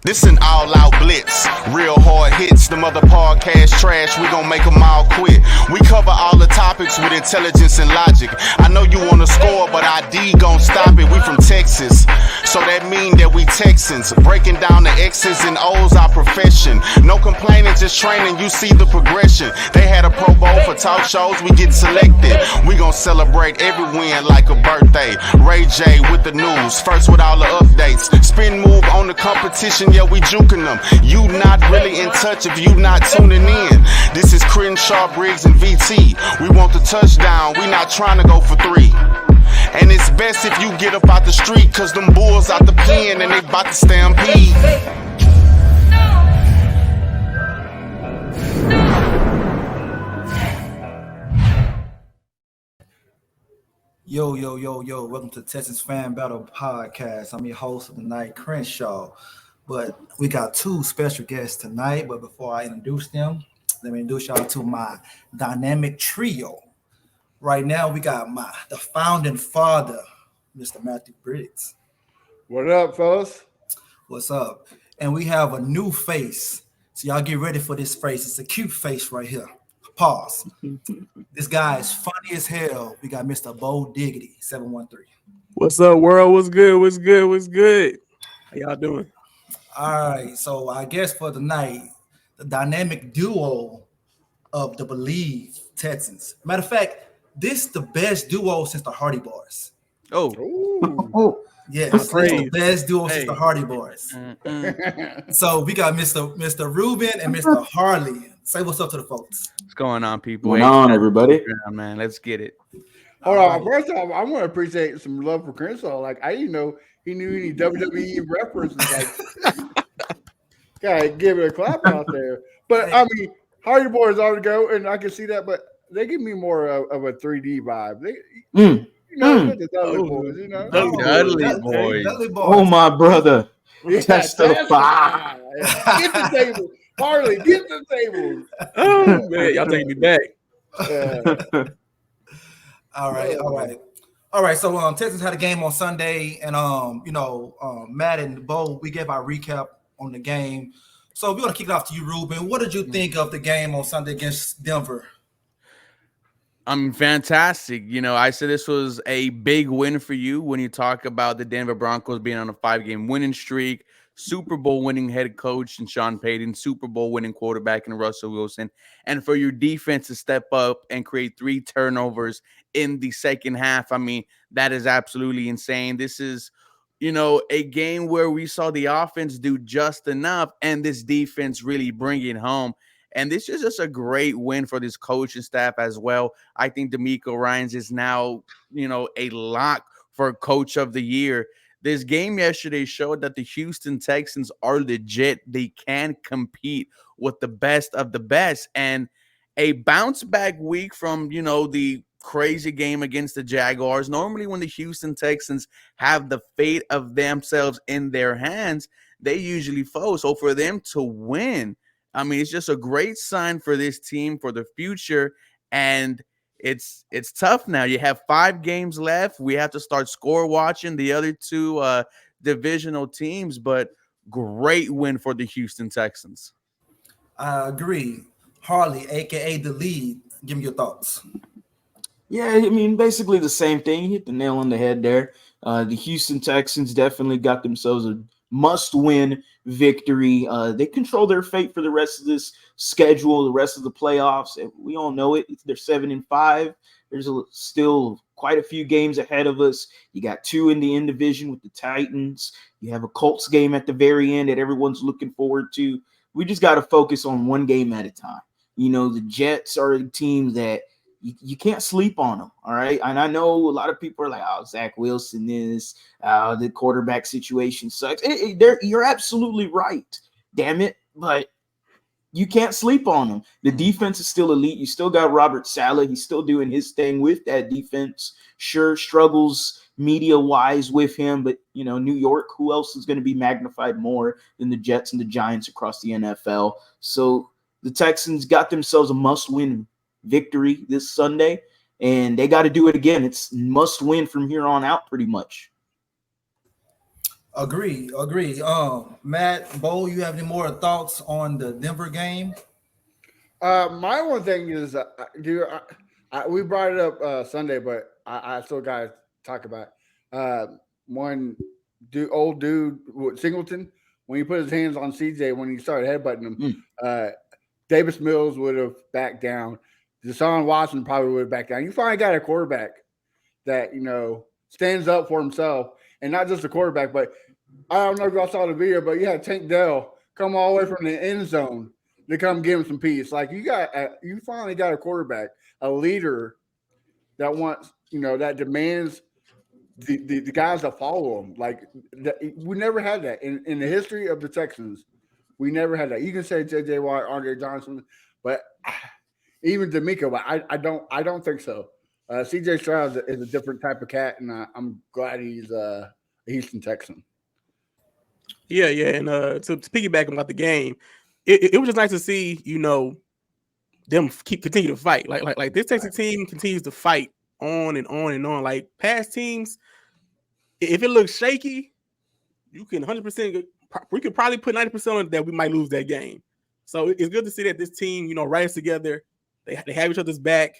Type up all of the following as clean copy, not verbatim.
This an all-out blitz, real hard hits, them other podcast trash, we gon' make them all quit. We cover all the topics with intelligence and logic. I know you wanna score, but ID gon' stop it. We from Texas, so that mean that we Texans. Breaking down the X's and O's, our profession. No complaining, just training, you see the progression. They had a Pro Bowl for talk shows, we get selected. We gon' celebrate every win like a birthday. Ray J with the news, first with all the updates. Spin move on the competition, yeah, we juking them. You not really in touch if you not tuning in. This is Crenshaw, Briggs, and VT. We want the touchdown, we not trying to go for 3. And it's best if you get up out the street, cause them bulls out the pen and they bout to stampede. Yo. Welcome to Texas Fan Battle Podcast. I'm your host of the night, Crenshaw. But we got two special guests tonight. But before I introduce them, let me introduce y'all to my dynamic trio. Right now, we got the founding father, Mr. Matthew Briggs. What up, fellas? What's up? And we have a new face. So y'all get ready for this face. It's a cute face right here. Pause. This guy is funny as hell. We got Mr. Bo Diggity, 713. What's up, world? What's good? How y'all doing? All right. So I guess for tonight, the dynamic duo of the Believe Texans. Matter of fact, this is the best duo since the Hardy Boys. Oh. Yes, it's the best duo since the Hardy Boys. So we got Mr. Rueben and Mr. Harley. Say what's up to the folks. What's going on, people? What's going on, everybody? Man, let's get it. Hold on. First off, I want to appreciate some love for Crenshaw. Like, I didn't know he knew any WWE references. Like, gotta give it a clap out there. But I mean, Hardy Boys already go, and I can see that. But they give me more of a 3D vibe. The Dudley Boys, you know. Dudley Boys. Oh, my brother. Yeah, Testify. Get the table. Harley, get the table. Oh, man, y'all take me back. All right. So Texas had a game on Sunday, and Matt and Bo, we gave our recap on the game. So we're gonna kick it off to you, Ruben. What did you think of the game on Sunday against Denver? Fantastic. I said this was a big win for you when you talk about the Denver Broncos being on a 5-game winning streak, Super Bowl winning head coach and Sean Payton, Super Bowl winning quarterback and Russell Wilson, and for your defense to step up and create 3 turnovers in the second half. I mean, that is absolutely insane. This is, a game where we saw the offense do just enough and this defense really bring it home. And this is just a great win for this coaching staff as well. I think D'Amico Ryans is now, a lock for Coach of the Year. This game yesterday showed that the Houston Texans are legit. They can compete with the best of the best. And a bounce back week from, the crazy game against the Jaguars. Normally when the Houston Texans have the fate of themselves in their hands, they usually fold. So for them to win, I mean, it's just a great sign for this team for the future. And it's tough now. You have 5 games left. We have to start score watching the other 2 divisional teams, but great win for the Houston Texans. I agree. Harley, aka the lead, give me your thoughts. Yeah, I mean, basically the same thing. You hit the nail on the head there. The Houston Texans definitely got themselves a must-win victory. They control their fate for the rest of this schedule, the rest of the playoffs. And we all know it. They're 7-5. There's still quite a few games ahead of us. You got 2 in the end division with the Titans. You have a Colts game at the very end that everyone's looking forward to. We just got to focus on one game at a time. The Jets are a team that you can't sleep on them, all right? And I know a lot of people are like, oh, Zach Wilson is, the quarterback situation sucks. You're absolutely right, damn it. But you can't sleep on them. The defense is still elite. You still got Robert Saleh. He's still doing his thing with that defense. Sure, struggles media-wise with him, but, New York, who else is going to be magnified more than the Jets and the Giants across the NFL? So the Texans got themselves a must-win victory this Sunday, and they got to do it again. It's must win from here on out, pretty much. Agree. Matt, Bo, you have any more thoughts on the Denver game? My one thing is, we brought it up Sunday, but I still got to talk about it. One old dude, Singleton, when he put his hands on CJ when he started headbutting him, Davis Mills would have backed down. Deshaun Watson probably would have backed down. You finally got a quarterback that stands up for himself, and not just a quarterback, but I don't know if y'all saw the video, but you had Tank Dell come all the way from the end zone to come give him some peace. Like you finally got a quarterback, a leader that wants, that demands the guys that follow him. Like we never had that in the history of the Texans. We never had that. You can say J.J. Watt, Andre Johnson, but even D'Amico, but I don't think so. C.J. Stroud is a different type of cat, and I'm glad he's a Houston Texan. Yeah, and to piggyback about the game, it was just nice to see, them continue to fight. Like this Texas team continues to fight on and on and on. Like past teams, if it looks shaky, you can 100%. We could probably put 90% on it that we might lose that game. So it's good to see that this team, rallies together. They have each other's back.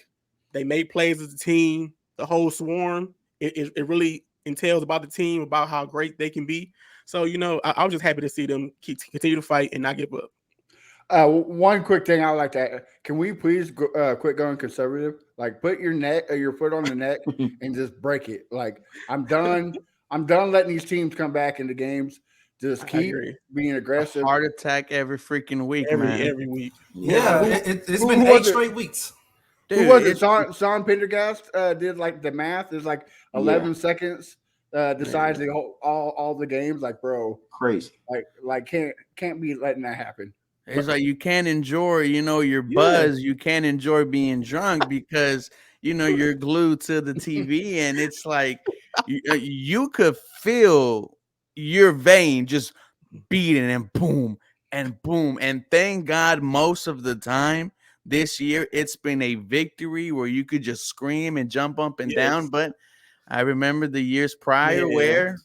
They make plays as a team. The whole swarm. It really entails about the team, about how great they can be. So, I was just happy to see them continue to fight and not give up. One quick thing I would like to add. Can we please quit going conservative? Like put your foot on the neck and just break it. Like I'm done letting these teams come back into games. Just keep being aggressive. Heart attack every freaking week, man. Every week. Yeah, it's been 8 straight weeks. Dude, who was it? Sean Pendergast did like the math. There's like 11 seconds. Decides all the games. Like, bro, crazy. Like can't be letting that happen. It's like you can't enjoy, your buzz. You can't enjoy being drunk because you're glued to the TV, and it's like you could feel your vein just beating and boom and boom. And thank God, most of the time this year, it's been a victory where you could just scream and jump up and down. But I remember the years prior where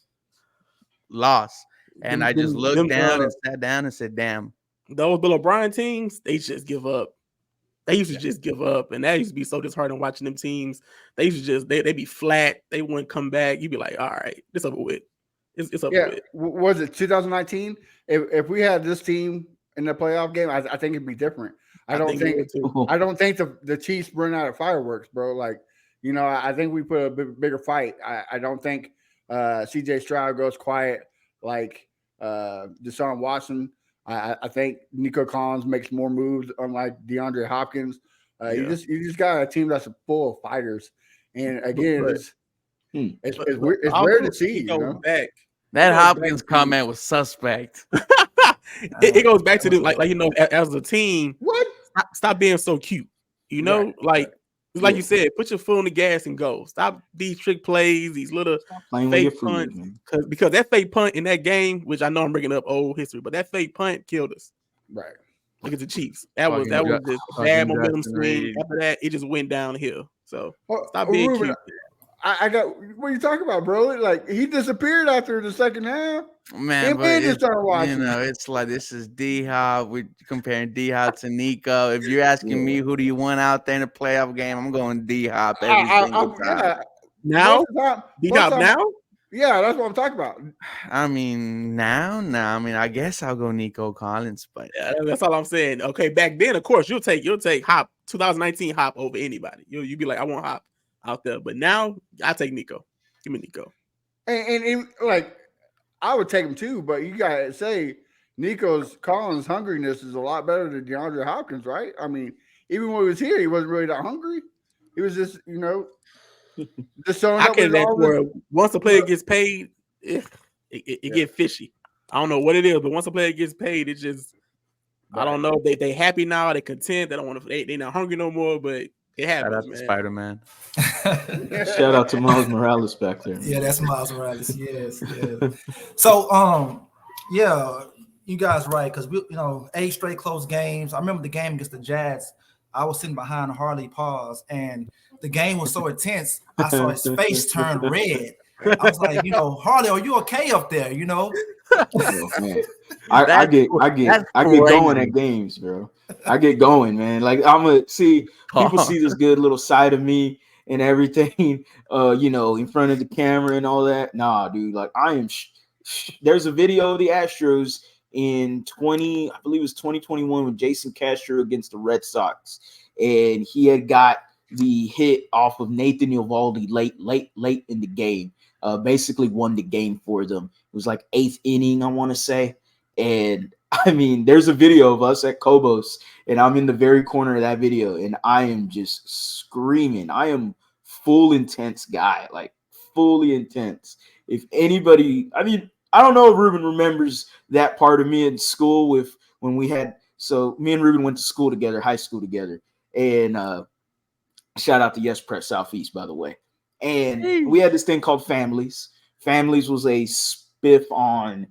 lost, and I just looked down and sat down and said, "Damn." Those Bill O'Brien teams, they just give up. They used to just give up, and that used to be so disheartening watching them teams. They used to just they be flat. They wouldn't come back. You'd be like, all right, it's over with. It's over with. Was it 2019? If we had this team in the playoff game, I think it'd be different. I don't think the Chiefs run out of fireworks, bro. Like, I think we put a bigger fight. I don't think C.J. Stroud goes quiet like Deshaun Watson. I think Nico Collins makes more moves, unlike DeAndre Hopkins. You just got a team that's full of fighters, and again, it's rare to see. Back. That Hopkins comment was suspect. It goes back to the as a team. What? Stop being so cute. Like you said, put your foot on the gas and go. Stop these trick plays, these little fake punts. Because that fake punt in that game, which I know I'm bringing up old history, but that fake punt killed us. Right. Look at the Chiefs. That was just bad momentum swing. After that, it just went downhill. So stop being cute. I got what are you talking about, bro? Like he disappeared after the second half. Man, it's like this is D-Hop. We're comparing D-Hop to Nico. If you're asking me who do you want out there in a playoff game, I'm going D-Hop every single time. Now? D-Hop now? Yeah, that's what I'm talking about. I mean, now. I mean, I guess I'll go Nico Collins, but that's all I'm saying. Okay, back then, of course, you'll take Hop 2019 Hop over anybody. You'll be like, I want Hop out there, but now I take Nico. Give me Nico. And like I would take him too, but you gotta say Nico's Collins' hungriness is a lot better than DeAndre Hopkins, right? I mean, even when he was here, he wasn't really that hungry. He was just, just showing up. Once the player gets paid, it gets fishy. I don't know what it is, but once a player gets paid, it just I don't know. They happy now, they content, they don't want to they not hungry no more, but it happens. Shout out to Spider-Man. Shout out to Miles Morales back there. Yeah, that's Miles Morales. Yes. So, you guys right because we, 8 straight close games. I remember the game against the Jazz. I was sitting behind Harley Pause, and the game was so intense. I saw his face turn red, I was like, Harley, are you okay up there? Oh, man. I get going at games, bro. I get going, man. Like I'm gonna see people see this good little side of me and everything, in front of the camera and all that. Nah, dude, like I am. There's a video of the Astros in I believe it was 2021 with Jason Castro against the Red Sox, and he had got the hit off of Nathan Eovaldi late in the game. Basically won the game for them. It was like 8th inning, I want to say. And I mean, there's a video of us at Cobos, and I'm in the very corner of that video, and I am just screaming. I am full intense guy, like fully intense. If anybody, I mean, I don't know if Ruben remembers that part of me in school when we had, so me and Ruben went to school together, high school together. And shout out to Yes Press Southeast, by the way. And we had this thing called Families. Families was a spiff on,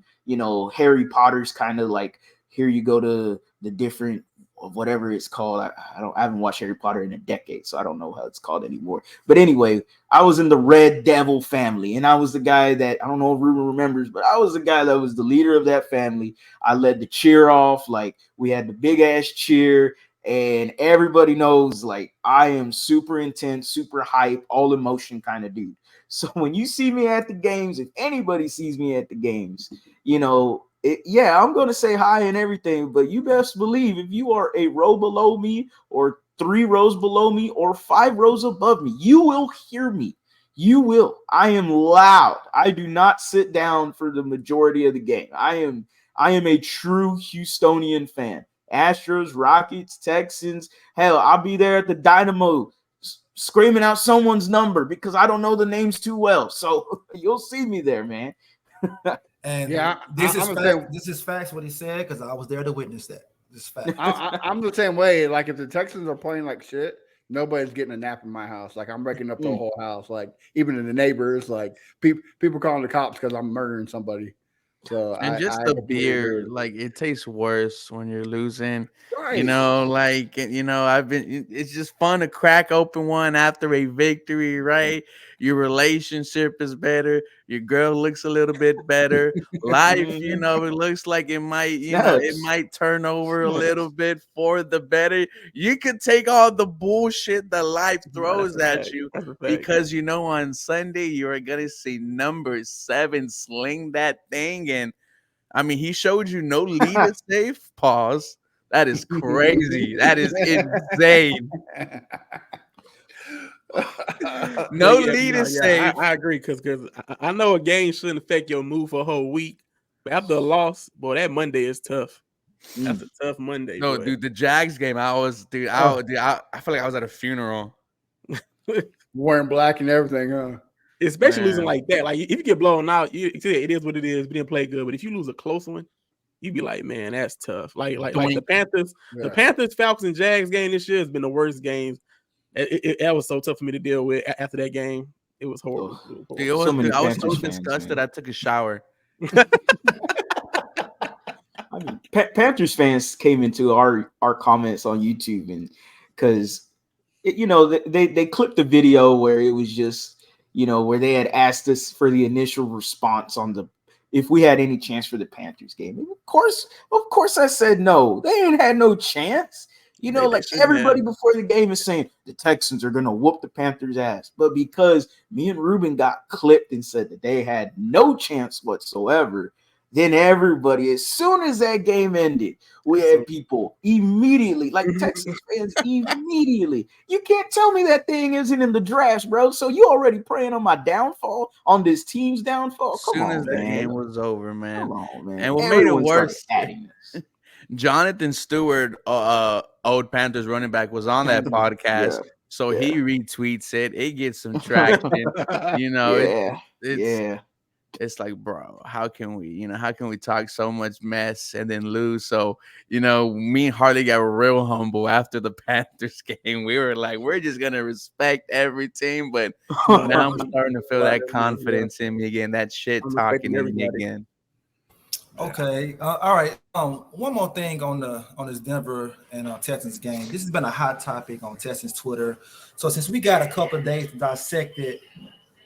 Harry Potter's kind of like, here you go to the different of whatever it's called. I haven't watched Harry Potter in a decade, so I don't know how it's called anymore. But anyway, I was in the Red Devil family, and I was the guy that, I don't know if Ruben remembers, but I was the guy that was the leader of that family. I led the cheer off. Like, we had the big ass cheer. And everybody knows, like, I am super intense, super hype, all emotion kind of dude. So when you see me at the games, if anybody sees me at the games, I'm going to say hi and everything. But you best believe if you are a row below me or 3 rows below me or 5 rows above me, you will hear me. You will. I am loud. I do not sit down for the majority of the game. I am a true Houstonian fan. Astros, Rockets, Texans. Hell, I'll be there at the Dynamo screaming out someone's number because I don't know the names too well. So you'll see me there, man. And this is facts what he said, because I was there to witness that. This is facts. I'm the same way. Like, if the Texans are playing like shit, nobody's getting a nap in my house. Like, I'm breaking up the whole house. Like, even in the neighbors, like people calling the cops because I'm murdering somebody. So the beer, like, it tastes worse when you're losing. Right. It's just fun to crack open one after a victory, right? Your relationship is better. Your girl looks a little bit better. Life, it looks like it might, it might turn over a little bit for the better. You could take all the bullshit that life throws at you, because on Sunday you are gonna see number 7 sling that thing. And I mean, he showed you no leader safe. Pause. That is crazy. That is insane. No leader safe. I agree, because I know a game shouldn't affect your mood for a whole week, but after a loss, boy, that Monday is tough. That's a tough Monday. No, boy. dude, the Jags game, I feel like I was at a funeral. Wearing black and everything, huh? Especially losing like that. Like, if you get blown out, it is what it is. We didn't play good, but if you lose a close one, you'd be like, man, that's tough. Like the Panthers, the Panthers, Falcons, and Jags game this year has been the worst games. That was so tough for me to deal with after that game. It was horrible. I was so disgusted. I took a shower. I mean, Panthers fans came into our comments on YouTube, and because they clipped the video where it was just where they had asked us for the initial response on if we had any chance for the Panthers game. And of course I said no. They ain't had no chance. Like everybody before the game is saying the Texans are going to whoop the Panthers' ass. But because me and Ruben got clipped and said that they had no chance whatsoever, then everybody, as soon as that game ended, we had people immediately, like Texans fans, immediately. You can't tell me that thing isn't in the draft, bro. So you already praying on my downfall, on this team's downfall? Come on, man. As soon as the game was over, man. Come on, man. And what made it worse, Jonathan Stewart, old Panthers running back, was on that podcast. So he retweets it. It gets some traction. It's like, bro, how can we talk so much mess and then lose? So, me and Harley got real humble after the Panthers game. We were like, we're just going to respect every team. But now I'm starting to feel that confidence in me again, that shit talking in me again. Okay. All right. One more thing on this Denver and Texans game. This has been a hot topic on Texans Twitter. So since we got a couple of days to dissect it,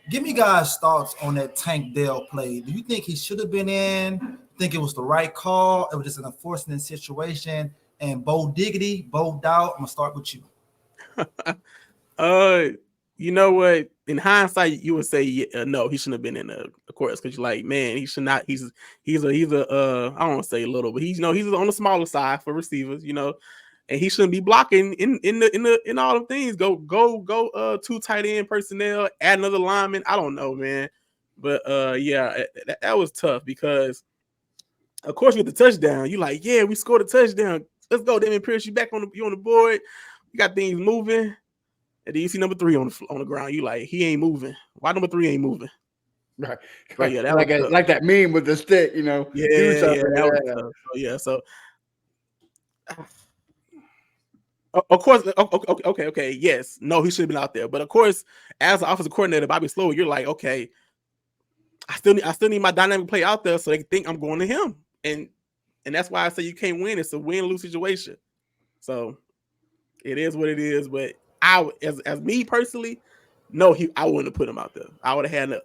Give me guys' thoughts on that Tank Dell play. Do you think he should have been in? Think it was the right call? It was just an unfortunate situation. And Bo Diggity, Bo Doubt, I'm gonna start with you. You know what? In hindsight, you would say no, he shouldn't have been in the course because you're like, man, he should not. He's a I don't want to say little, but he's he's on the smaller side for receivers, and he shouldn't be blocking in all the things. Go 2 tight end personnel, add another lineman. I don't know, man, but yeah, that was tough because of course with the touchdown, you like, yeah, we scored a touchdown. Let's go, Damien Pierce. You back on the board. You got things moving. And then you see number 3 on the ground. You like, he ain't moving. Why number 3 ain't moving? Right. But yeah, that like was tough. like that meme with the stick, do something. That was tough. So, yeah, so of course, okay, yes, no, he should have been out there. But of course, as an offensive coordinator, Bobby Slow, you're like, okay, I still need my dynamic play out there so they think I'm going to him, and that's why I say you can't win. It's a win-lose situation. So it is what it is. But as me personally, no, I wouldn't have put him out there. I would have had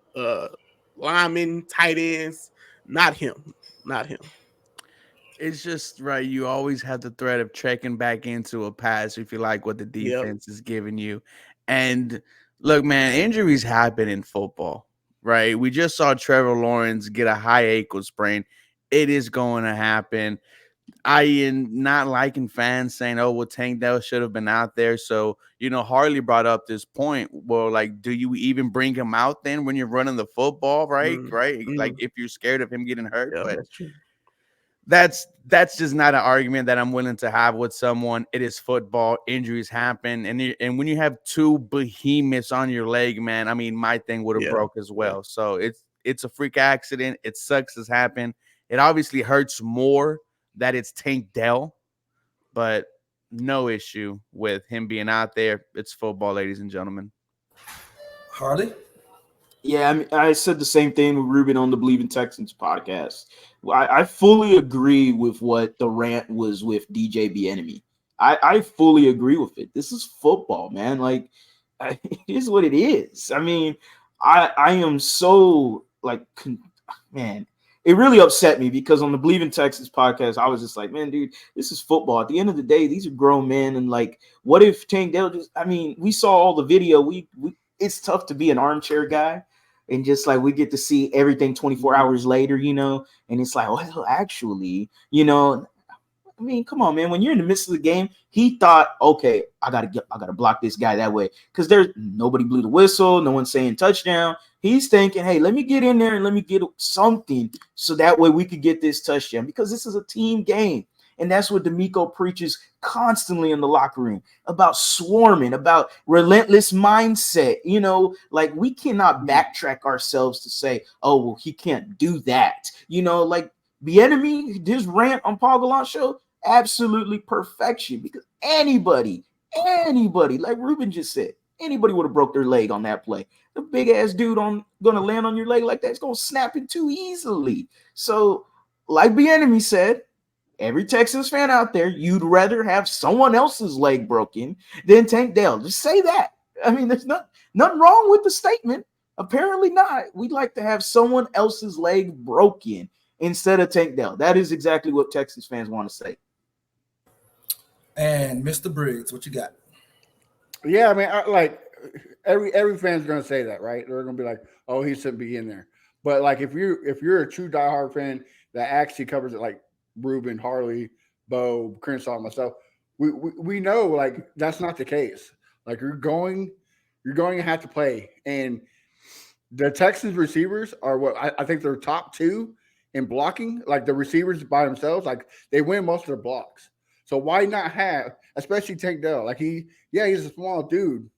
linemen, tight ends, not him. It's just right. You always have the threat of checking back into a pass if you like what the defense is giving you. And look, man, injuries happen in football, right? We just saw Trevor Lawrence get a high ankle sprain. It is going to happen. I am not liking fans saying, "Oh, well, Tank Dell should have been out there." So, Harley brought up this point. Well, like, do you even bring him out then when you're running the football, right? Right? Like, if you're scared of him getting hurt, Yeah, but that's true. that's just not an argument that I'm willing to have with someone. It is football. Injuries happen, and when you have 2 behemoths on your leg, man, I mean, my thing would have broke as well. So it's a freak accident. It sucks as happened. It obviously hurts more that it's Tank Dell, but no issue with him being out there. It's football, ladies and gentlemen. Harley? Yeah, I mean, I said the same thing with Ruben on the Believe in Texans podcast. I fully agree with what the rant was with DJ Bieniemy. I fully agree with it. This is football, man. Like, it is what it is. I mean, I am so like, man, it really upset me because on the Believe in Texas podcast, I was just like, man, dude, this is football. At the end of the day, these are grown men, and like, what if Tank Dell just? I mean, we saw all the video. We it's tough to be an armchair guy. And just like we get to see everything 24 hours later, and it's like, well, actually, I mean, come on, man. When you're in the midst of the game, he thought, okay, I gotta block this guy that way because there's nobody blew the whistle, no one's saying touchdown. He's thinking, hey, let me get in there and let me get something so that way we could get this touchdown because this is a team game. And that's what D'Amico preaches constantly in the locker room about swarming, about relentless mindset. Like we cannot backtrack ourselves to say, oh, well, he can't do that. Like Bieniemy, his rant on Paul Gallant show, absolutely perfection because anybody, like Ruben just said, anybody would have broke their leg on that play. The big ass dude gonna land on your leg like that, it's gonna snap it too easily. So, like Bieniemy said, every Texans fan out there, you'd rather have someone else's leg broken than Tank Dell. Just say that. I mean, there's nothing wrong with the statement. Apparently not. We'd like to have someone else's leg broken instead of Tank Dell. That is exactly what Texas fans want to say. And Mr. Briggs, what you got? Yeah, I mean, every fan's gonna say that, right? They're gonna be like, "Oh, he shouldn't be in there." But like, if you're a true diehard fan that actually covers it, like Ruben, Harley, Bo, Crenshaw, myself, we know like that's not the case. Like you're going to have to play, and the Texans receivers are what I think they're top 2 in blocking. Like the receivers by themselves, like they win most of their blocks. So why not have, especially Tank Dell? Like he's a small dude,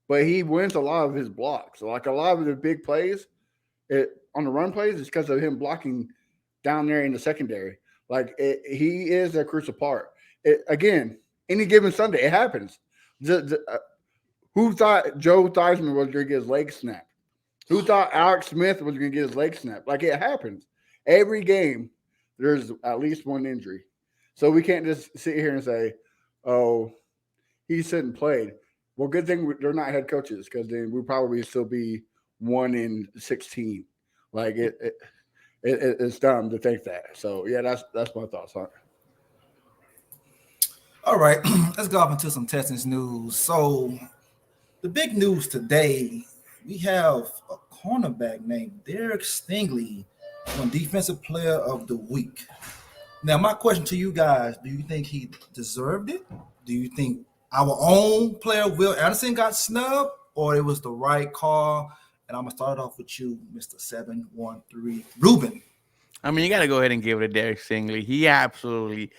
but he wins a lot of his blocks. So like a lot of the big plays, on the run plays, is because of him blocking down there in the secondary. Like he is a crucial part. Again, any given Sunday, it happens. Who thought Joe Theismann was going to get his leg snapped? Who thought Alex Smith was going to get his leg snapped? Like it happens. Every game, there's at least one injury. So we can't just sit here and say, oh, he shouldn't played. Well, good thing they're not head coaches because then we'd probably still be 1-16. Like it's dumb to think that. So yeah, that's my thoughts on it. All right, let's go off into some Texans news. So the big news today, we have a cornerback named Derek Stingley on Defensive Player of the Week. Now, my question to you guys, do you think he deserved it? Do you think our own player, Will Anderson, got snubbed, or it was the right call? And I'm going to start off with you, Mr. 713 Ruben. I mean, you got to go ahead and give it to Derek Stingley. He absolutely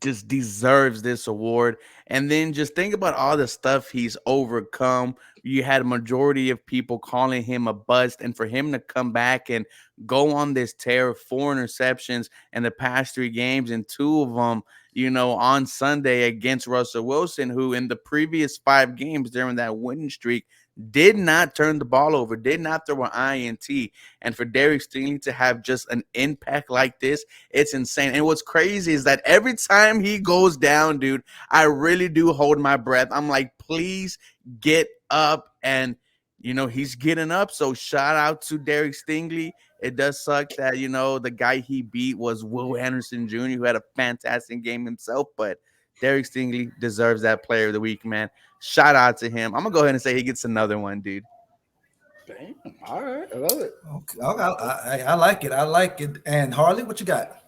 just deserves this award. And then just think about all the stuff he's overcome. You had a majority of people calling him a bust, and for him to come back and go on this tear, 4 interceptions in the past 3 games, and 2 of them, on Sunday against Russell Wilson, who in the previous 5 games during that winning streak did not turn the ball over, did not throw an INT. And for Derek Stingley to have just an impact like this, it's insane. And what's crazy is that every time he goes down, dude, I really do hold my breath. I'm like, please get up. And, he's getting up. So shout out to Derek Stingley. It does suck that, the guy he beat was Will Anderson Jr., who had a fantastic game himself. But Derek Stingley deserves that Player of the Week, man. Shout out to him. I'm going to go ahead and say he gets another one, dude. Damn. All right. I love it. Okay, I like it. I like it. And Harley, what you got?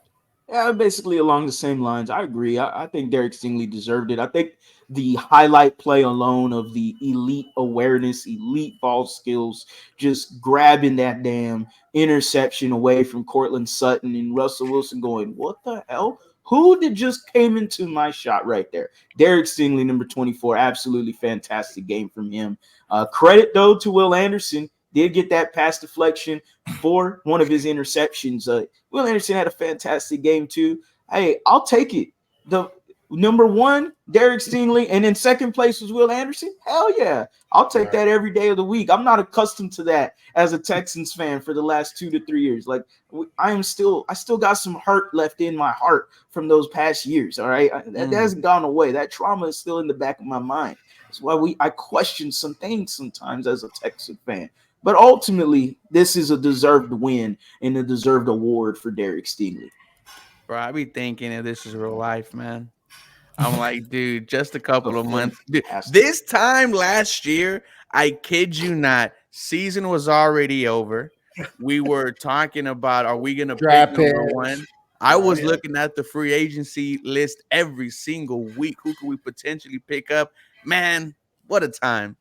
Yeah, basically along the same lines. I agree. I think Derek Stingley deserved it. I think the highlight play alone of the elite awareness, elite ball skills, just grabbing that damn interception away from Cortland Sutton and Russell Wilson going, what the hell? Who did just came into my shot right there? Derek Stingley, number 24, absolutely fantastic game from him. Credit, though, to Will Anderson. Did get that pass deflection for one of his interceptions. Will Anderson had a fantastic game, too. Hey, I'll take it. The number 1, Derek Stingley, and in second place was Will Anderson. Hell yeah. I'll take that every day of the week. I'm not accustomed to that as a Texans fan for the last 2 to 3 years. Like, I still got some hurt left in my heart from those past years. All right. That hasn't gone away. That trauma is still in the back of my mind. That's why I question some things sometimes as a Texan fan. But ultimately, this is a deserved win and a deserved award for Derek Stingley. Bro, I be thinking if this is real life, man. I'm like, dude, just a couple of months. Dude, this time last year, I kid you not, season was already over. We were talking about, are we going to pick number 1? I was looking at the free agency list every single week. Who could we potentially pick up? Man, what a time.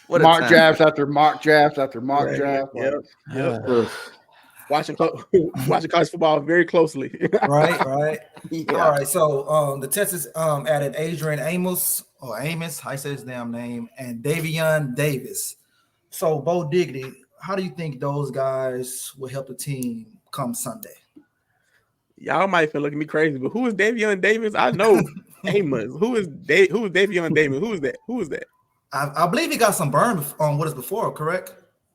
Mock drafts after mock drafts after mock draft. Yep. Watching college football very closely. Right. Yeah. All right. So the Texans added Adrian Amos, how you say his damn name, and Davion Davis. So Bo Diggity, how do you think those guys will help the team come Sunday? Y'all might feel looking at me crazy, but who is Davion Davis? I know Amos. Who is Davion Davis? Who is that? I believe he got some burn on what is before, correct?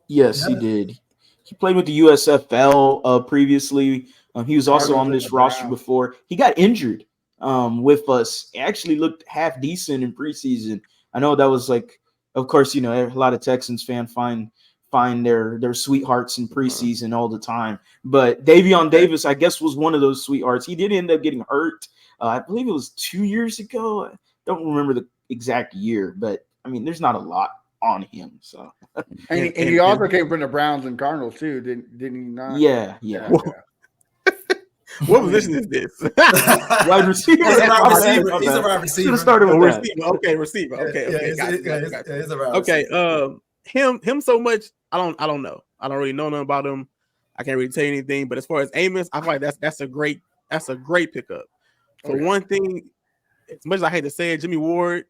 Yes, he did. He played with the USFL previously. He was also on this roster before. He got injured with us. He actually looked half decent in preseason. I know that was like, of course, a lot of Texans fans find their sweethearts in preseason all the time. But Davion Davis, I guess, was one of those sweethearts. He did end up getting hurt. I believe it was 2 years ago. I don't remember the exact year, but I mean, there's not a lot on him. So, and he also came from the Browns and Cardinals too, didn't he? Not? Yeah. What position is this? Wide receiver. He's a wide receiver. Should have started with that. Receiver. Okay. He's a wide receiver. Him so much. I don't know. I don't really know nothing about him. I can't really tell you anything. But as far as Amos, I feel like that's a great pickup. For one thing, as much as I hate to say it, Jimmy Ward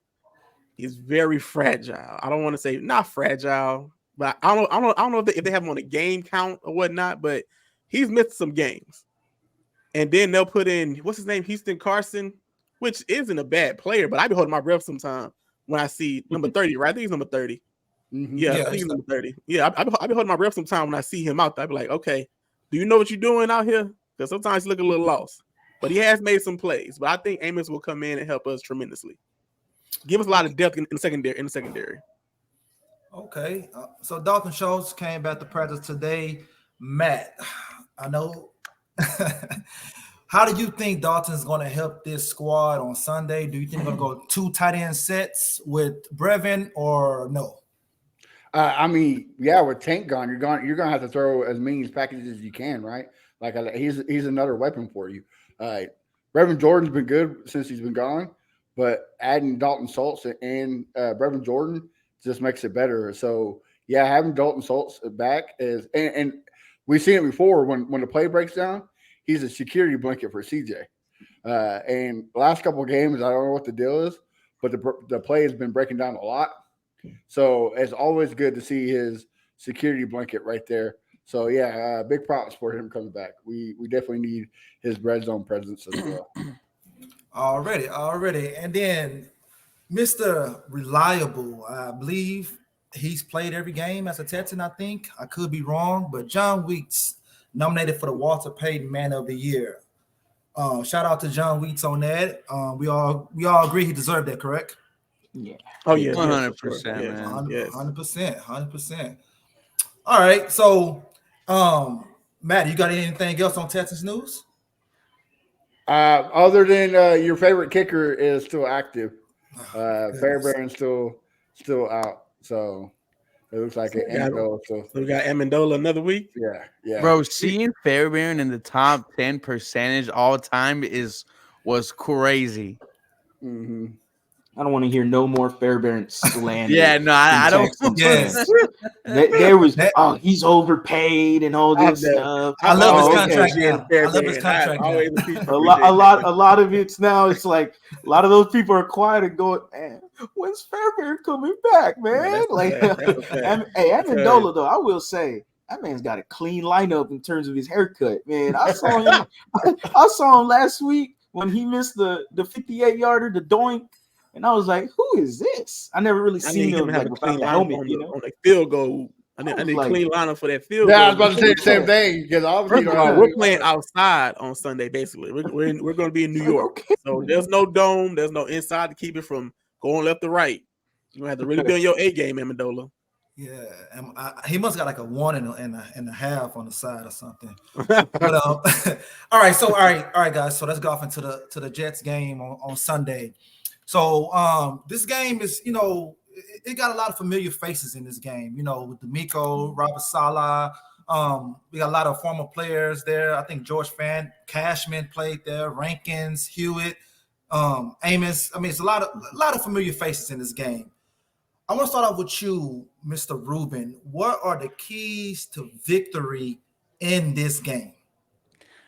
is very fragile. I don't want to say not fragile, but I don't know if they have him on a game count or whatnot. But he's missed some games, and then they'll put in what's his name, Houston Carson, which isn't a bad player, but I be holding my breath sometimes when I see number 30. Right, I think he's number 30. Mm-hmm. Yeah, I think he's number 30. Yeah, I be holding my breath sometimes when I see him out there. I be like, okay, do you know what you're doing out here? Because sometimes he look a little lost, but he has made some plays. But I think Amos will come in and help us tremendously. Give us a lot of depth in the secondary. Okay. So Dalton Schultz came back to practice today. Matt, I know. How do you think Dalton's going to help this squad on Sunday? Do you think they're going to go 2 tight end sets with Brevin or no? I mean, yeah, with Tank gone, you're gonna have to throw as many packages as you can, right? Like he's another weapon for you. Brevin Jordan's been good since he's been gone, but adding Dalton Schultz and Brevin Jordan just makes it better. So yeah, having Dalton Schultz back is and we've seen it before when the play breaks down, he's a security blanket for CJ. And the last couple of games, I don't know what the deal is, but the play has been breaking down a lot. So it's always good to see his security blanket right there. So yeah, big props for him coming back. We definitely need his red zone presence as well. Already. And then Mr. Reliable, I believe he's played every game as a Texan, I think. I could be wrong, but John Weeks nominated for the Walter Payton Man of the Year. Shout out to John Weeks on that. We all agree he deserved that, correct? Yeah. Oh yeah, 100%, yeah, man. Yes. 100%. All right. So, Matt, you got anything else on Texas news? Other than your favorite kicker is still active, Fairbairn's still out. So it looks like an Amendola. So we got Amendola another week. Yeah. Bro, seeing Fairbairn in the top 10 percentage all time was crazy. Mm-hmm. I don't want to hear no more Fairbairn slander. Yeah, no, I don't. Yes. There was he's overpaid and all this stuff. I love his contract. Okay. I love his contract. A lot of it's now. It's like a lot of those people are quiet and going, man, when's Fairbairn coming back, man? Hey, Amendola though, I will say that man's got a clean lineup in terms of his haircut, man. I saw him. I saw him last week when he missed the 58-yarder, the doink. And I was like, "Who is this?" I never really seen him like without the helmet, on the field goal. I need a clean lineup for that field. Yeah, goal. I was about to say the same thing because obviously we're playing outside on Sunday. Basically, we're going to be in New York, so there's no dome, there's no inside to keep it from going left to right. You're gonna have to really be on your A game, Amendola. Yeah, he must got like a 1.5 on the side or something. But all right, guys. So let's go off into the Jets game on Sunday. So this game is, it got a lot of familiar faces in this game, with D'Amico, Robert Saleh. We got a lot of former players there. I think George Cashman played there, Rankins, Hewitt, Amos. I mean, it's a lot of familiar faces in this game. I want to start off with you, Mr. Rueben. What are the keys to victory in this game?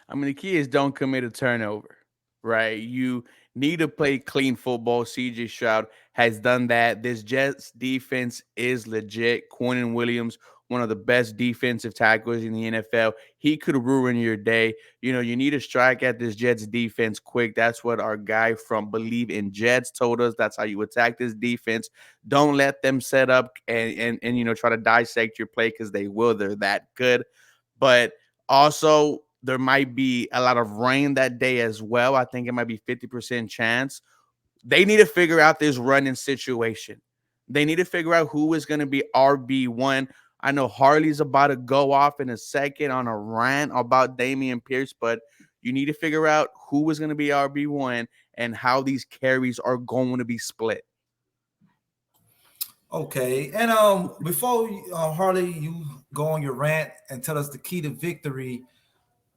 I mean, the key is don't commit a turnover, right? You need to play clean football. CJ Stroud has done that. This Jets defense is legit. Quinnen Williams, one of the best defensive tackles in the NFL. He could ruin your day. You need to strike at this Jets defense quick. That's what our guy from Believe in Jets told us. That's how you attack this defense. Don't let them set up and try to dissect your play because they will. They're that good. But also, there might be a lot of rain that day as well. I think it might be 50% chance. They need to figure out this running situation. They need to figure out who is going to be RB1. I know Harley's about to go off in a second on a rant about Dameon Pierce, but you need to figure out who is going to be RB1 and how these carries are going to be split. Okay, and before Harley, you go on your rant and tell us the key to victory.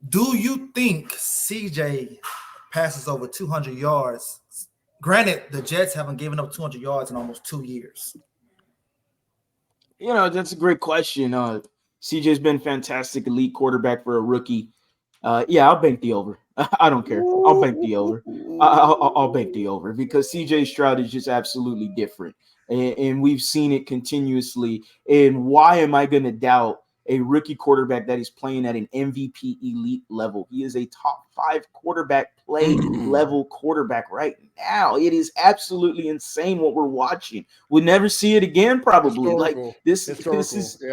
Do you think CJ passes over 200 yards? Granted, the Jets haven't given up 200 yards in almost 2 years. That's a great question. CJ's been fantastic, elite quarterback for a rookie. I'll bank the over. I don't care. I'll bank the over. I'll bank the over because CJ Stroud is just absolutely different. And we've seen it continuously. And why am I going to doubt a rookie quarterback that is playing at an MVP elite level. He is a top 5 quarterback play level quarterback right now. It is absolutely insane what we're watching. We'll never see it again, probably. Like this is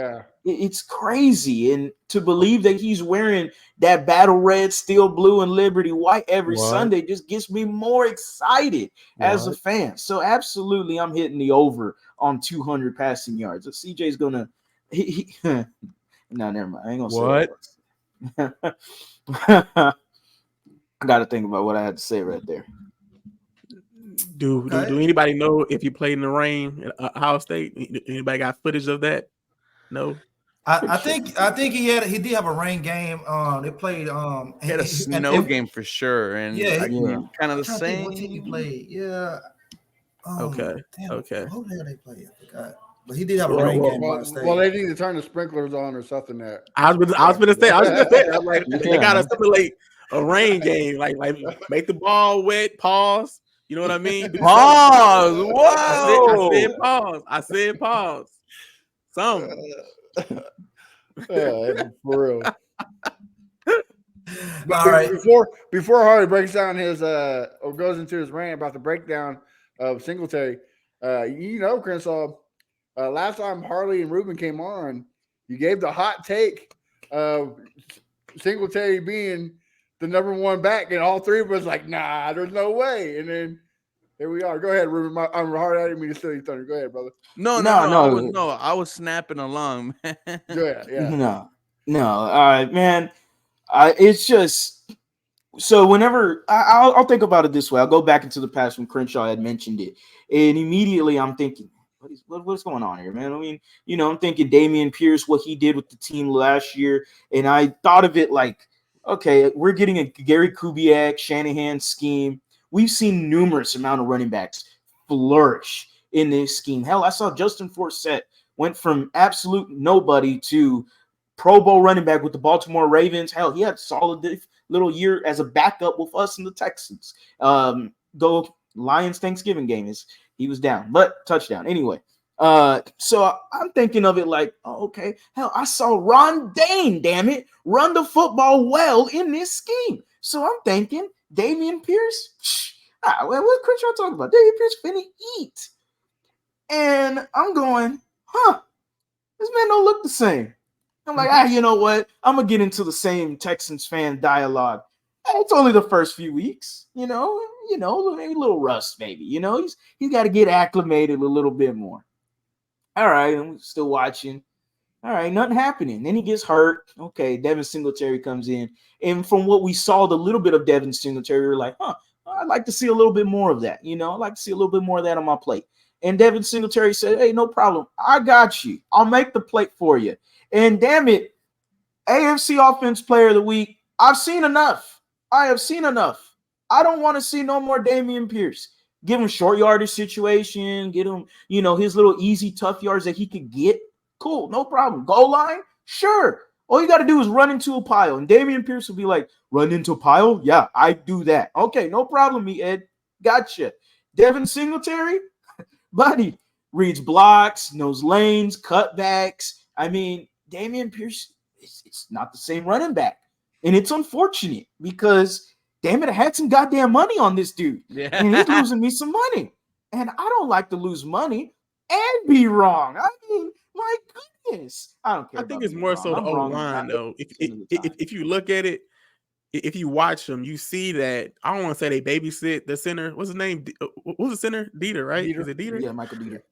it's crazy. And to believe that he's wearing that battle red, steel blue, and Liberty white every Sunday just gets me more excited as a fan. So absolutely, I'm hitting the over on 200 passing yards. So CJ's gonna no, never mind. I ain't gonna say that. I got to think about what I had to say right there. Do anybody know if you played in the rain at Ohio State? Anybody got footage of that? No. I think he did have a rain game. They played he had a snow game for sure, and kind of the same. What team he played? Yeah. Okay. Damn, okay. Who the hell they played? I forgot. But he did have a rain game. Well, they need to turn the sprinklers on or something. There. I was gonna say. I'm like, they gotta simulate a rain game. Like make the ball wet. Pause. You know what I mean? Pause. Whoa. I said pause. Some. For real. All right. Before Harley breaks down his or goes into his rant about the breakdown of Singletary, Crenshaw, last time Harley and Rueben came on, you gave the hot take of Singletary being the number one back, and all three of us like, nah, there's no way. And then here we are. Go ahead, Rueben. I'm hard. I didn't mean to steal your thunder. Go ahead, brother. No. I was snapping along, man. Go ahead. Yeah. No. All right, man. It's just so whenever I'll think about it this way. I'll go back into the past when Crenshaw had mentioned it, and immediately I'm thinking, what's going on here, man? I mean, I'm thinking Dameon Pierce, what he did with the team last year, and I thought of it like, okay, we're getting a Gary Kubiak, Shanahan scheme. We've seen numerous amount of running backs flourish in this scheme. Hell, I saw Justin Forsett went from absolute nobody to Pro Bowl running back with the Baltimore Ravens. Hell, he had a solid little year as a backup with us and the Texans. Though Lions Thanksgiving game he was down, but touchdown anyway. So I'm thinking of it like, okay, hell, I saw Ron Dane, damn it, run the football well in this scheme. So I'm thinking Dameon Pierce. What's Crenshaw talking about? Dameon Pierce finna eat, and I'm going, this man don't look the same. I'm like, you know what? I'm gonna get into the same Texans fan dialogue. It's only the first few weeks, maybe a little rust, maybe. He's got to get acclimated a little bit more. All right, I'm still watching. All right, nothing happening. Then he gets hurt. Okay, Devin Singletary comes in, and from what we saw, the little bit of Devin Singletary, we're like, I'd like to see a little bit more of that. I'd like to see a little bit more of that on my plate. And Devin Singletary said, hey, no problem. I got you. I'll make the plate for you. And damn it, AFC Offense Player of the Week, I've seen enough. I have seen enough. I don't want to see no more Dameon Pierce. Give him short yardage situation. Get him, his little easy, tough yards that he could get. Cool, no problem. Goal line? Sure. All you got to do is run into a pile. And Dameon Pierce will be like, run into a pile? Yeah, I do that. Okay, no problem, me, Ed. Gotcha. Devin Singletary? Buddy, reads blocks, knows lanes, cutbacks. I mean, Dameon Pierce, it's not the same running back. And it's unfortunate because, damn it, I had some goddamn money on this dude. Yeah. And he's losing me some money. And I don't like to lose money and be wrong. I mean, my goodness. I don't care. I think it's more so the O-line, though. If you look at it, if you watch them, you see that, I don't want to say they babysit the center. What's his name? What's the center? Dieter, right? Dieter. Is it Dieter? Yeah, Michael Dieter.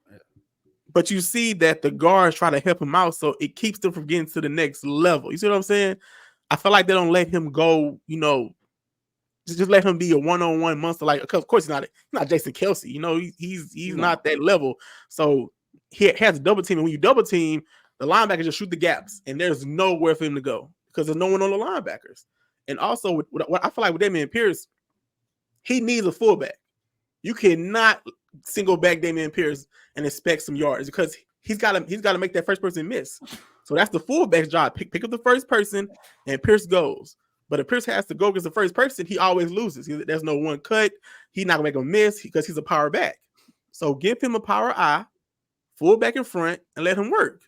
But you see that the guards try to help him out, so it keeps them from getting to the next level. You see what I'm saying? I feel like they don't let him go, just let him be a one-on-one monster. Like, of course, he's not Jason Kelce. He's not that level. So he has a double team, and when you double team, the linebackers just shoot the gaps, and there's nowhere for him to go because there's no one on the linebackers. And also, what I feel like with Dameon Pierce, he needs a fullback. You cannot single back Dameon Pierce and expect some yards because he's got to make that first person miss. So that's the fullback's job. Pick up the first person, and Pierce goes. But if Pierce has to go against the first person, he always loses. There's no one cut. He's not going to make a miss because he's a power back. So give him a power eye, fullback in front, and let him work.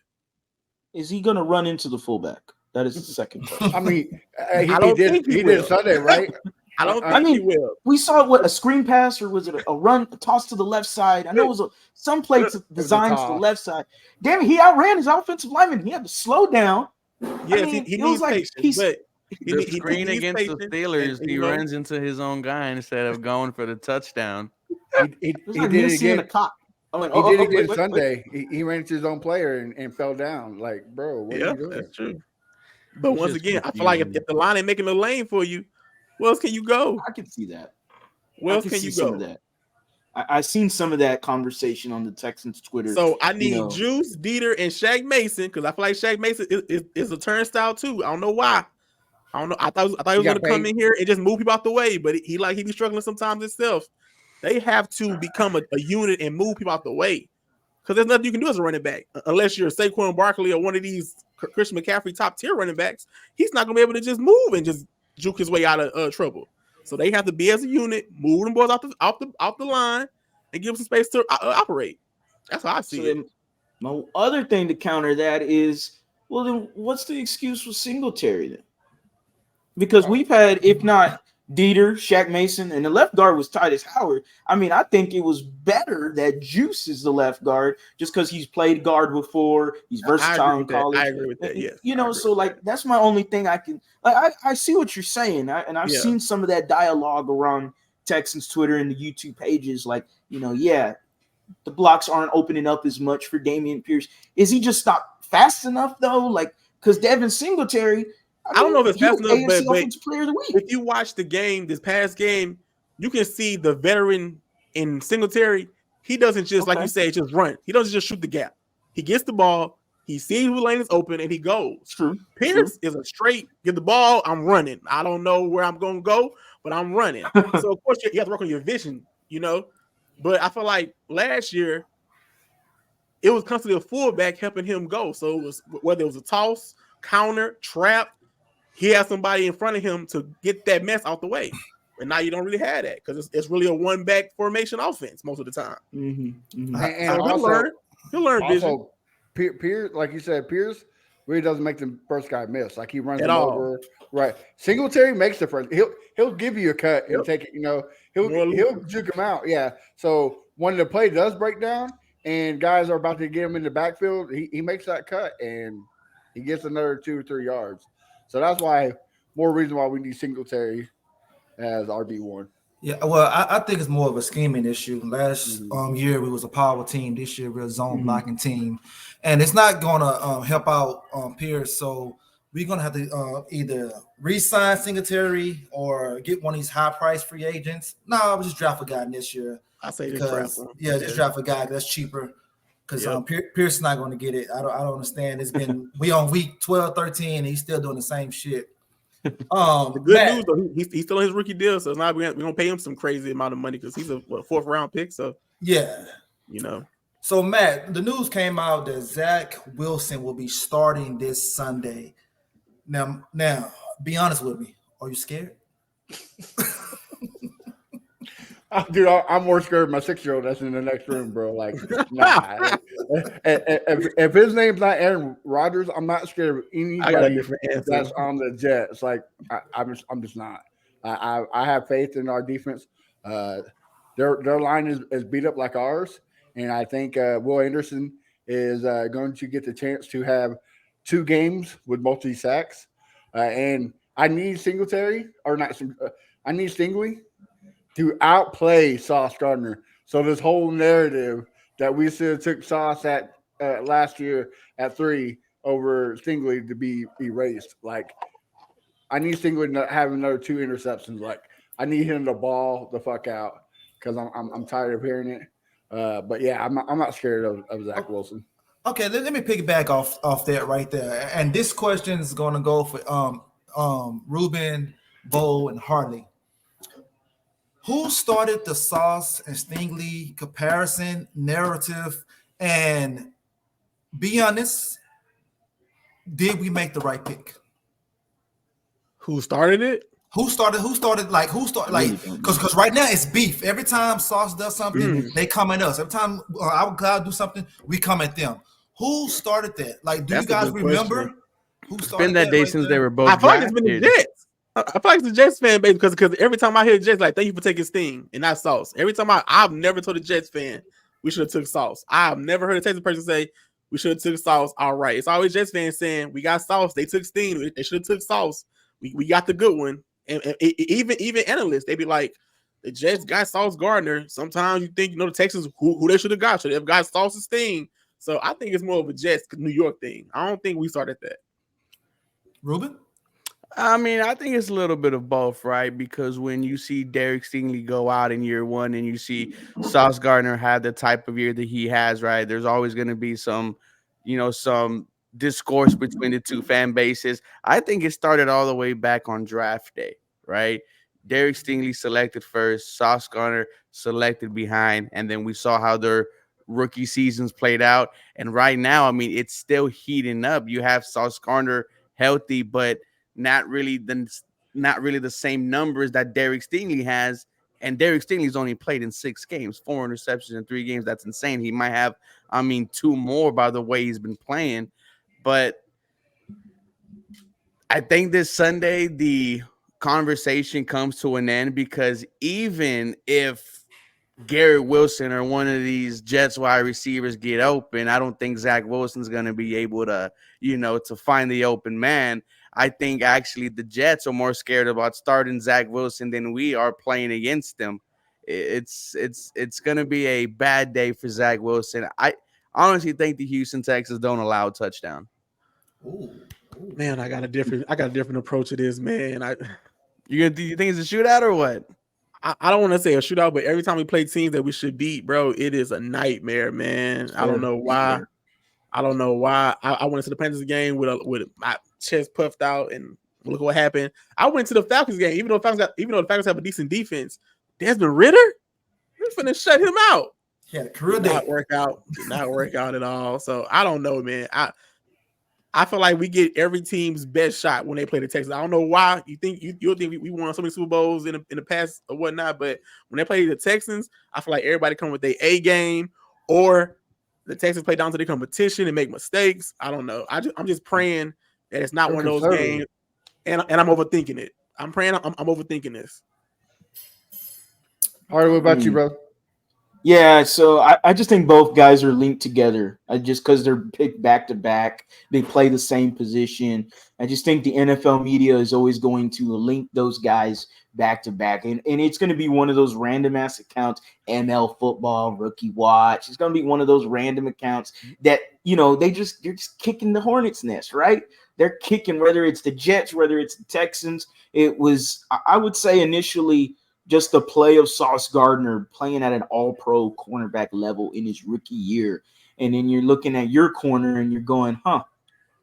is he going to run into the fullback? That is the second question. I mean, I don't think he he did will. Sunday, right? I don't I think he mean, will. We saw a screen pass, or was it a run, a toss to the left side? I know it was some play designed to the toss. left side. Damn it, he outran his offensive lineman. He had to slow down. Yes, I mean, he it was needs like patience, but The screen needs against the patience, Steelers, and, he you know, runs into his own guy instead of going for the touchdown. He it was did like it me seeing a again. cop. I'm like, He did it again wait. Sunday. He ran into his own player and fell down. Like, bro, what are yeah, you doing? that's true. But It's once just again, I feel like if confusing. the line ain't making a lane for you, where else can you go? I can see that. Where I else can can see you some go? of that. I seen some of that conversation on the Texans Twitter. So I you need know. Juice, Dieter, and Shaq Mason because I feel like Shaq Mason is a turnstile too. I don't know why. I don't know. I thought he was He going got to come paid. in here and just move people out the way, but he be struggling sometimes himself. They have to become a unit and move people out the way because there's nothing you can do as a running back unless you're Saquon Barkley or one of these Christian McCaffrey top tier running backs. He's not going to be able to just move and just juke his way out of trouble. So they have to be as a unit, move them boys off the line, and give them some space to operate. That's how I see it. Then my other thing to counter that is, well, then what's the excuse for Singletary then? Because we've had, if not Dieter, Shaq Mason, and the left guard was Titus Howard. I mean, I think it was better that Juice is the left guard just because he's played guard before. He's versatile in college. I agree with that. Yes, you know, so like that's my only thing I can. Like, I see what you're saying, and I've seen some of that dialogue around Texans Twitter and the YouTube pages. Like, you know, yeah, the blocks aren't opening up as much for Dameon Pierce. Is he just not fast enough though? Like, because Devin Singletary. I don't know if it's fast enough, AFC but Offensive Player of the Week. if you watch the game, this past game, you can see the veteran in Singletary. He doesn't just, like you say, just run. He doesn't just shoot the gap. He gets the ball, he sees who lane is open, and he goes. True. Pierce is a straight, get the ball, I'm running. I don't know where I'm going to go, but I'm running. So, of course, you have to work on your vision, you know. But I feel like last year, it was constantly a fullback helping him go. So, it was whether it was a toss, counter, trap, he had somebody in front of him to get that mess out the way. And now you don't really have that because it's really a one-back formation offense most of the time. Mm-hmm. And So also, he'll learn vision. also, Pierce, like you said, Pierce really doesn't make the first guy miss. Like he runs At him all. over. Right. Singletary makes the first. He'll give you a cut and take it. You know, he'll juke him out. Yeah. So when the play does break down and guys are about to get him in the backfield, he makes that cut and he gets another 2 or 3 yards. So that's why more reason why we need Singletary as RB1. Yeah, well, I think it's more of a scheming issue. Last year we was a power team. This year we're a zone blocking team, and it's not gonna help out Pierce. So we're gonna have to either re-sign Singletary or get one of these high-priced free agents. No, I would just draft a guy this year. I say just draft him. Yeah, just draft a guy that's cheaper. Because Pierce is not going to get it. I don't understand. It's been we on week 12, 13, and he's still doing the same shit. The good news though, he's still on his rookie deal, so now we're gonna pay him some crazy amount of money because he's a 4th round pick. So yeah, you know. So Matt, the news came out that Zach Wilson will be starting this Sunday. Now, be honest with me. Are you scared? Dude, I'm more scared of my 6-year-old that's in the next room, bro. Like, nah. if his name's not Aaron Rodgers, I'm not scared of anybody that's on the Jets. Like, I'm just not. I have faith in our defense. Their line is beat up like ours, and I think Will Anderson is going to get the chance to have 2 games with multi sacks. And I need Singletary I need Stingley to outplay Sauce Gardner. So this whole narrative that we should have took Sauce at last year at 3 over Stingley to be erased. Like, I need Stingley to have another 2 interceptions. Like, I need him to ball the fuck out because I'm tired of hearing it. But yeah, I'm not scared of Zach Wilson. Okay, let me piggyback off that right there. And this question is going to go for Rueben, Bo, and Harley. Who started the Sauce and Stingley comparison narrative? And be honest, did we make the right pick? Who started it? Who started? Because right now it's beef. Every time Sauce does something, they come at us. Every time our guy do something, we come at them. Who started that? Like, do That's you a guys good remember question. who It's started been that day right since there? they were both I feel like it's been the drafted. Jets. I feel like it's the Jets fan base because every time I hear Jets, like, thank you for taking Sting and not Sauce. Every time I've never told a Jets fan we should have took Sauce. I've never heard a Texas person say we should have took Sauce. All right, it's always Jets fans saying we got Sauce. They took Sting. They should have took Sauce. We got the good one. And even analysts, they be like, the Jets got Sauce Gardner. Sometimes you think the Texans who they should have got should have got Sauce and Sting. So I think it's more of a Jets New York thing. I don't think we started that. Ruben? I mean, I think it's a little bit of both, right? Because when you see Derek Stingley go out in year one and you see Sauce Gardner have the type of year that he has, right? There's always going to be some discourse between the two fan bases. I think it started all the way back on draft day, right? Derek Stingley selected first, Sauce Gardner selected behind, and then we saw how their rookie seasons played out. And right now, I mean, it's still heating up. You have Sauce Gardner healthy, but not really the same numbers that Derek Stingley has. And Derek Stingley's only played in 6 games, 4 interceptions in 3 games. That's insane. He might have, 2 more by the way he's been playing. But I think this Sunday the conversation comes to an end because even if Garrett Wilson or one of these Jets wide receivers get open, I don't think Zach Wilson's going to be able to, to find the open man. I think actually the Jets are more scared about starting Zach Wilson than we are playing against them. It's going to be a bad day for Zach Wilson. I honestly think the Houston Texans don't allow a touchdown. Ooh. Man, I got a different approach to this, man. You think it's a shootout or what? I don't want to say a shootout, but every time we play teams that we should beat, bro, it is a nightmare, man. I don't know why. I don't know why. I went into the Panthers game with my chest puffed out, and look what happened. I went to the Falcons game, even though the Falcons have a decent defense. Desmond Ridder, we're finna shut him out. Yeah, career Did not work out at all. So I don't know, man. I feel like we get every team's best shot when they play the Texans. I don't know why you think we won so many Super Bowls in the past or whatnot, but when they play the Texans, I feel like everybody come with their A game, or the Texans play down to the competition and make mistakes. I don't know. I'm just praying that it's not one of those games, and I'm overthinking it. I'm praying I'm overthinking this. Harley, what about you, bro? Yeah, so I just think both guys are linked together. Just because they're picked back to back, they play the same position. I just think the NFL media is always going to link those guys back to back, and it's going to be one of those random ass accounts. ML Football Rookie Watch. It's going to be one of those random accounts that they're just kicking the hornet's nest, right? They're kicking, whether it's the Jets, whether it's the Texans. It was, I would say, initially, just the play of Sauce Gardner playing at an all-pro cornerback level in his rookie year. And then you're looking at your corner and you're going,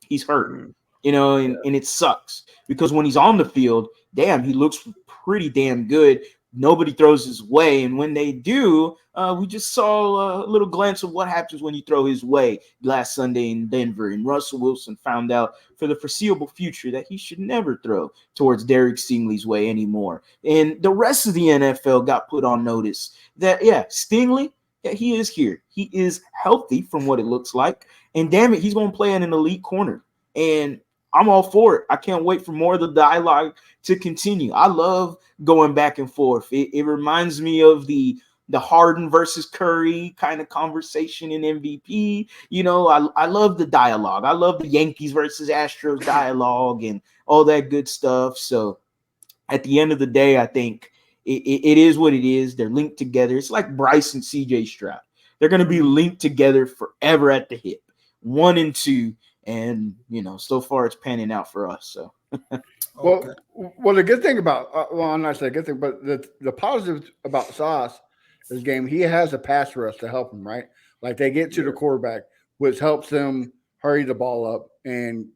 he's hurt, and it sucks because when he's on the field, damn, he looks pretty damn good. Nobody throws his way. And when they do, we just saw a little glance of what happens when you throw his way last Sunday in Denver. And Russell Wilson found out for the foreseeable future that he should never throw towards Derek Stingley's way anymore. And the rest of the NFL got put on notice that, Stingley, he is here. He is healthy from what it looks like. And damn it, he's going to play in an elite corner. And I'm all for it. I can't wait for more of the dialogue to continue. I love going back and forth. It reminds me of the Harden versus Curry kind of conversation in MVP. I love the dialogue. I love the Yankees versus Astros dialogue and all that good stuff. So at the end of the day, I think it is what it is. They're linked together. It's like Bryce and CJ Stroud. They're going to be linked together forever at the hip, 1 and 2. And, so far it's panning out for us. So, well, the good thing about, I'm not saying good thing, but the positive about Sauce this game, he has a pass rush to help him, right? Like they get to the quarterback, which helps them hurry the ball up and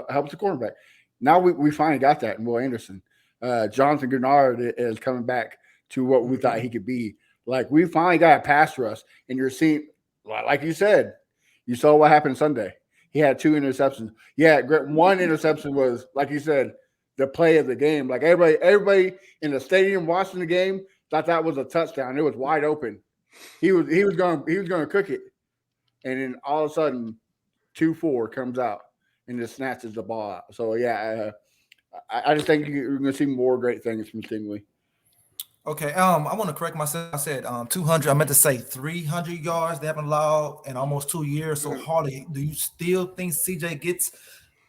helps the quarterback. Now we finally got that in Will Anderson. Jonathan Grenard is coming back to what we thought he could be. Like we finally got a pass rush, and you're seeing, like you said, you saw what happened Sunday. He had 2 interceptions. Yeah, one interception was, like you said, the play of the game. Like everybody in the stadium watching the game thought that was a touchdown. It was wide open. He was going to cook it, and then all of a sudden, 2-4 comes out and just snatches the ball out. So yeah, I just think you're going to see more great things from Stingley. Okay, I want to correct myself. I said 200. I meant to say 300 yards. They haven't allowed in almost 2 years. So Harley, do you still think CJ gets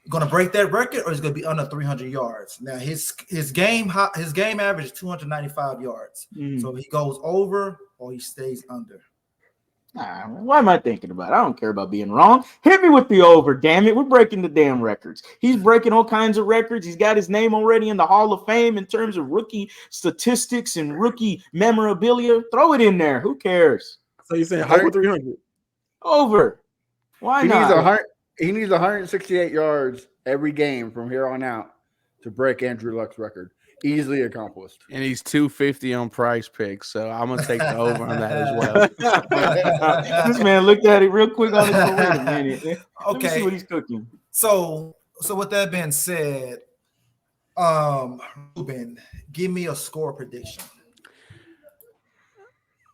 going to break that record, or is it going to be under 300 yards? Now his game average is 295 yards. So he goes over or he stays under. Why am I thinking about it? I don't care about being wrong. Hit me with the over, damn it. We're breaking the damn records. He's breaking all kinds of records. He's got his name already in the Hall of Fame in terms of rookie statistics and rookie memorabilia. Throw it in there. Who cares? So you're saying over 300? Over. Why not? He needs 168 yards every game from here on out to break Andrew Luck's record. Easily accomplished. And he's 250 on Price Picks, so I'm gonna take the over on that as well. This man looked at it real quick on his phone. Wait a minute. Let me see what he's cooking. So with that being said, Ruben, give me a score prediction.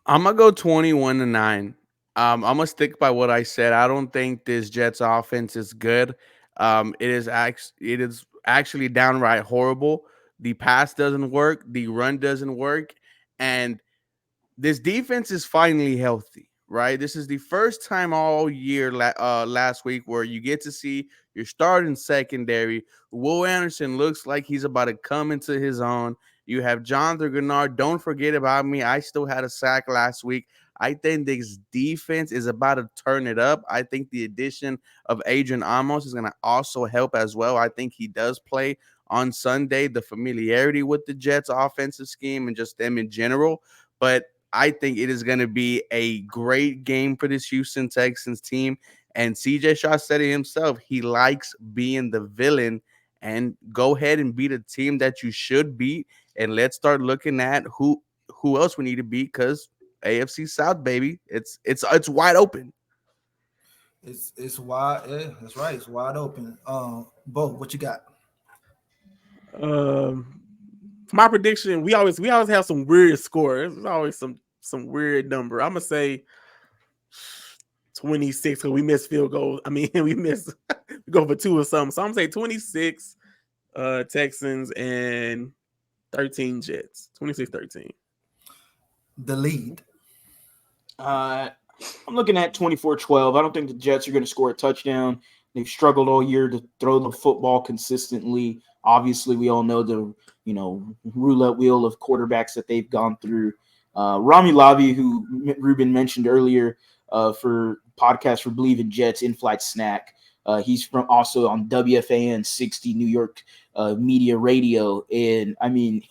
I'm gonna go 21-9. I'm gonna stick by what I said. I don't think this Jets offense is good. It is actually downright horrible. The pass doesn't work. The run doesn't work. And this defense is finally healthy, right? This is the first time all year last week where you get to see your starting secondary. Will Anderson looks like he's about to come into his own. You have Jonathan Gennard. Don't forget about me. I still had a sack last week. I think this defense is about to turn it up. I think the addition of Adrian Amos is going to also help as well. I think he does play on Sunday, the familiarity with the Jets offensive scheme and just them in general. But I think it is going to be a great game for this Houston Texans team. And CJ Stroud said it himself. He likes being the villain. And go ahead and beat a team that you should beat. And let's start looking at who else we need to beat, because AFC South, baby, it's wide open. It's wide. Yeah, that's right. It's wide open. Bo, what you got? For my prediction, we always have some weird scores. There's always some weird number. I'm gonna say 26 because we missed field goals. I mean, we go for 2 or something. So I'm gonna say 26 Texans and 13 Jets. 26-13. The lead. I'm looking at 24-12. I don't think the Jets are going to score a touchdown. They've struggled all year to throw the football consistently. Obviously, we all know the roulette wheel of quarterbacks that they've gone through. Rami Lavi, who Ruben mentioned earlier, for podcast for Believe in Jets, In-Flight Snack. He's also on WFAN 60 New York Media Radio, and I mean,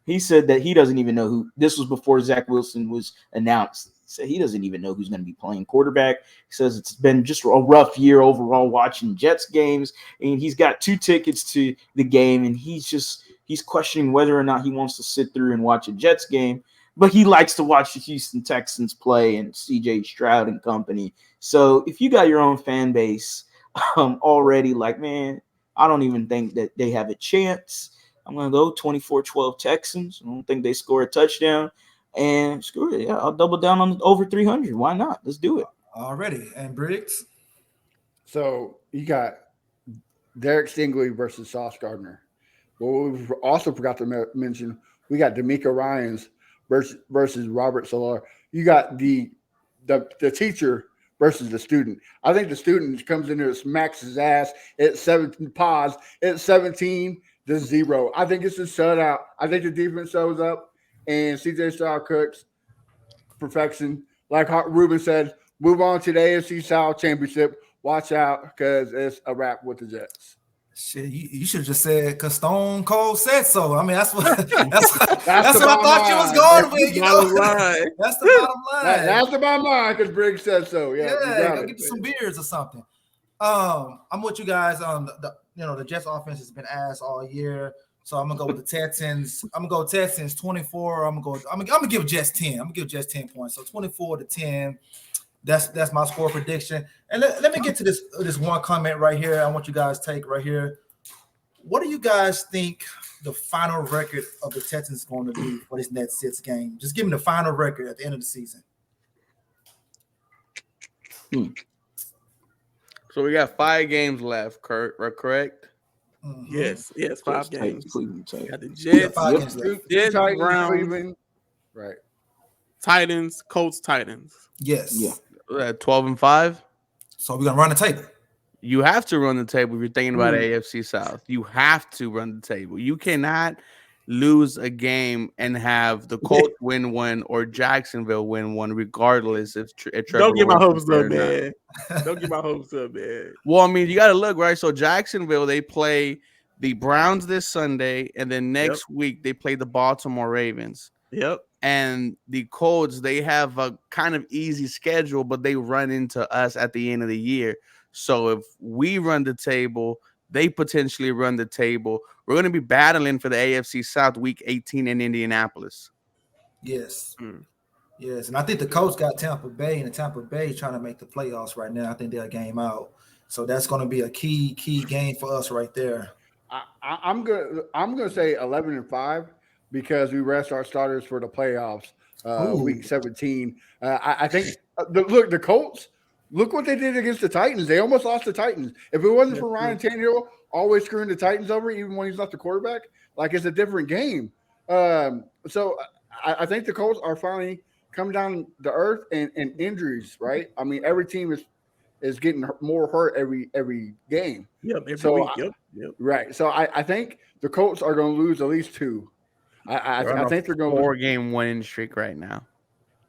he said that he doesn't even know who. This was before Zach Wilson was announced. He said he doesn't even know who's going to be playing quarterback. He says it's been just a rough year overall watching Jets games, and he's got 2 tickets to the game, and he's questioning whether or not he wants to sit through and watch a Jets game. But he likes to watch the Houston Texans play and CJ Stroud and company. So if you got your own fan base already, like, man, I don't even think that they have a chance. I'm going to go 24-12 Texans. I don't think they score a touchdown. And screw it. Yeah, I'll double down on over 300. Why not? Let's do it. Already. And Briggs? So you got Derek Stingley versus Sauce Gardner. Well, we also forgot to mention, we got D'Amico Ryans versus Robert Solar. You got the teacher versus the student. I think the student comes in there and smacks his ass at 17 pods. At 17-0. I think it's a shutout. I think the defense shows up and CJ Stroud cooks perfection. Like Ruben said, move on to the AFC South Championship. Watch out, because it's a wrap with the Jets. Shit, you should have just said because Stone Cold said so. I mean, that's what I thought you was going with. That's the bottom line. That's the bottom line because Briggs said so. Yeah, go get you some beers or something. I'm with you guys on the Jets offense has been ass all year, so I'm gonna go with the Texans. I'm gonna go Texans 24. I'm gonna give Jets 10. I'm gonna give Jets 10 points. So 24-10. That's my score prediction. And let me get to this one comment right here. I want you guys to take right here. What do you guys think the final record of the Texans is going to be for this next 6 game? Just give me the final record at the end of the season. So we got 5 games left, Kurt, correct? Mhm. Yes, 5 games. Cleveland Got Titans. the Yeah, Jets, 5 games left. Two Jets, Titans, Browns, Cleveland. Right. Titans, Colts, Titans. Yes. Yeah. 12-5. So we're gonna run the table. You have to run the table if you're thinking about AFC South. You have to run the table. You cannot lose a game and have the Colts win one or Jacksonville win one, regardless if Trevor Don't get my Lawrence hopes is there up, or not. man. Don't get my hopes up, man. Well, I mean, you got to look, right? So Jacksonville, they play the Browns this Sunday, and then next week they play the Baltimore Ravens. Yep. And the Colts, they have a kind of easy schedule, but they run into us at the end of the year. So if we run the table, they potentially run the table. We're going to be battling for the AFC South Week 18 in Indianapolis. Yes. Yes. And I think the Colts got Tampa Bay, and the Tampa Bay trying to make the playoffs right now. I think they're a game out. So that's going to be a key game for us right there. I'm gonna say 11-5 because we rest our starters for the playoffs. Week 17. I think the Colts. Look what they did against the Titans. They almost lost the Titans. If it wasn't for Ryan Tannehill always screwing the Titans over, even when he's not the quarterback, like it's a different game. So I think the Colts are finally coming down to earth and injuries, right? I mean, every team is getting more hurt every game. Yep, every week. Yep. Right. So I think the Colts are going to lose at least 2. I think they're going to 4-game winning streak right now.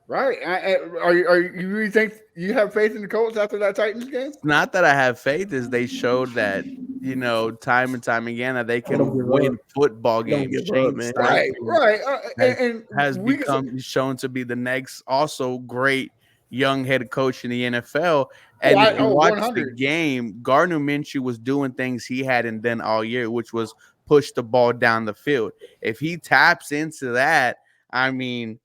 Right. Are you really think you have faith in the Colts after that Titans game? Not that I have faith, is they showed that, time and time again that they can win football games. Right. And has become shown to be the next also great young head coach in the NFL. And if you watch 100. the game, Gardner Minshew was doing things he hadn't done all year, which was push the ball down the field. If he taps into that, I mean,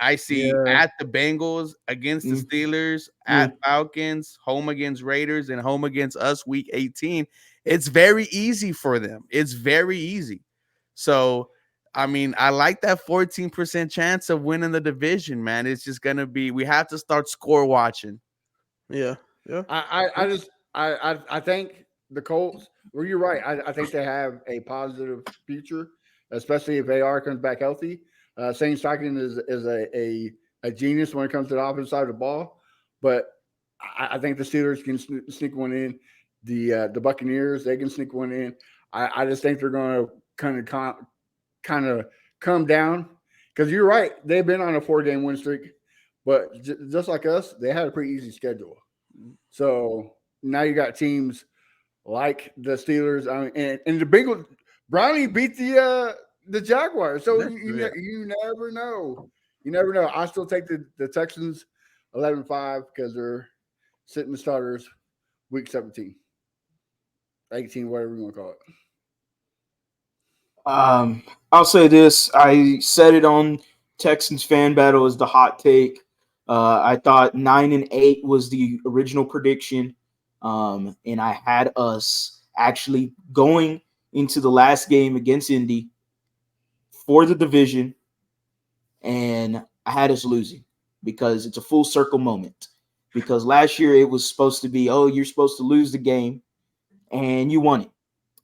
I see at the Bengals, against the Steelers, at Falcons, home against Raiders, and home against us Week 18. It's very easy for them. It's very easy. So, I mean, I like that 14% chance of winning the division, man. It's just going to be – we have to start score watching. Yeah. I think the Colts – well, you're right. I think they have a positive future, especially if AR comes back healthy. Shane Steichen is a genius when it comes to the offensive side of the ball, but I think the Steelers can sneak one in. The Buccaneers, they can sneak one in. I just think they're going to kind of come down because you're right. They've been on a 4-game win streak, but just like us, they had a pretty easy schedule. So now you got teams like the Steelers and the Bengals. Brownie beat the Jaguars. So you never know. You never know. I still take the Texans 11-5 because they're sitting the starters week 17. 18, whatever you want to call it. I'll say this. I said it on Texans Fan Battle as the hot take. I thought 9-8 was the original prediction. And I had us actually going into the last game against Indy for the division, and I had us losing because it's a full circle moment. Because last year it was supposed to be, you're supposed to lose the game, and you won it.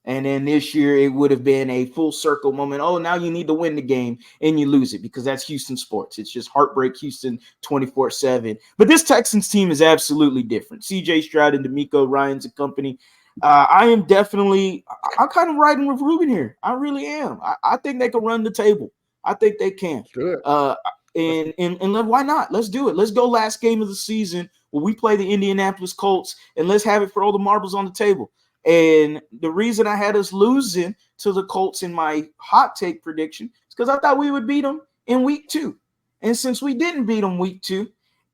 And then this year it would have been a full circle moment. Now you need to win the game, and you lose it because that's Houston sports. It's just heartbreak Houston 24/7. But this Texans team is absolutely different. CJ Stroud and DeMeco Ryans and company. I'm kind of riding with Ruben here. I really am. I think they can run the table. I think they can. Good. And why not? Let's do it. Let's go last game of the season where we play the Indianapolis Colts, and let's have it for all the marbles on the table. And the reason I had us losing to the Colts in my hot take prediction is because I thought we would beat them in week 2. And since we didn't beat them week 2,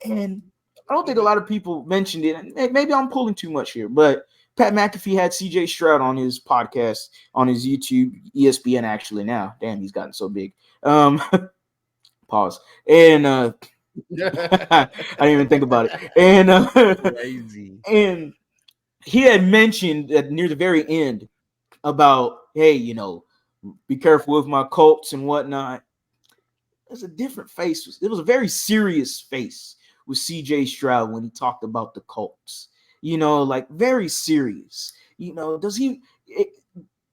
and I don't think a lot of people mentioned it, maybe I'm pulling too much here, but Pat McAfee had CJ Stroud on his podcast, on his YouTube, ESPN actually now. Damn, he's gotten so big. Pause. And I didn't even think about it. And Crazy. And he had mentioned that near the very end about, hey, be careful with my Colts and whatnot. There's a different face. It was a very serious face with CJ Stroud when he talked about the Colts. like very serious. Does he?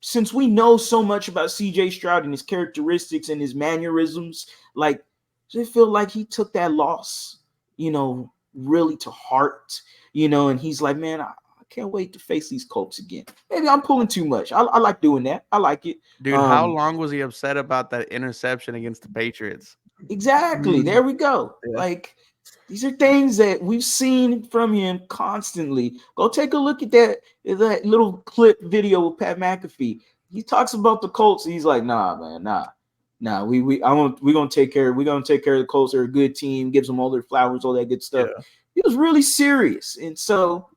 Since we know so much about CJ Stroud and his characteristics and his mannerisms, like, does it feel like he took that loss, really to heart, and he's like, man, I can't wait to face these Colts again. Maybe I'm pulling too much. I like doing that. I like it. Dude, how long was he upset about that interception against the Patriots? Exactly. There we go. Yeah. Like, these are things that we've seen from him constantly. Go take a look at that little clip video with Pat McAfee. He talks about the Colts. And he's like, nah, man, nah. We're gonna take care of the Colts. They're a good team. Gives them all their flowers, all that good stuff. Yeah. He was really serious, and so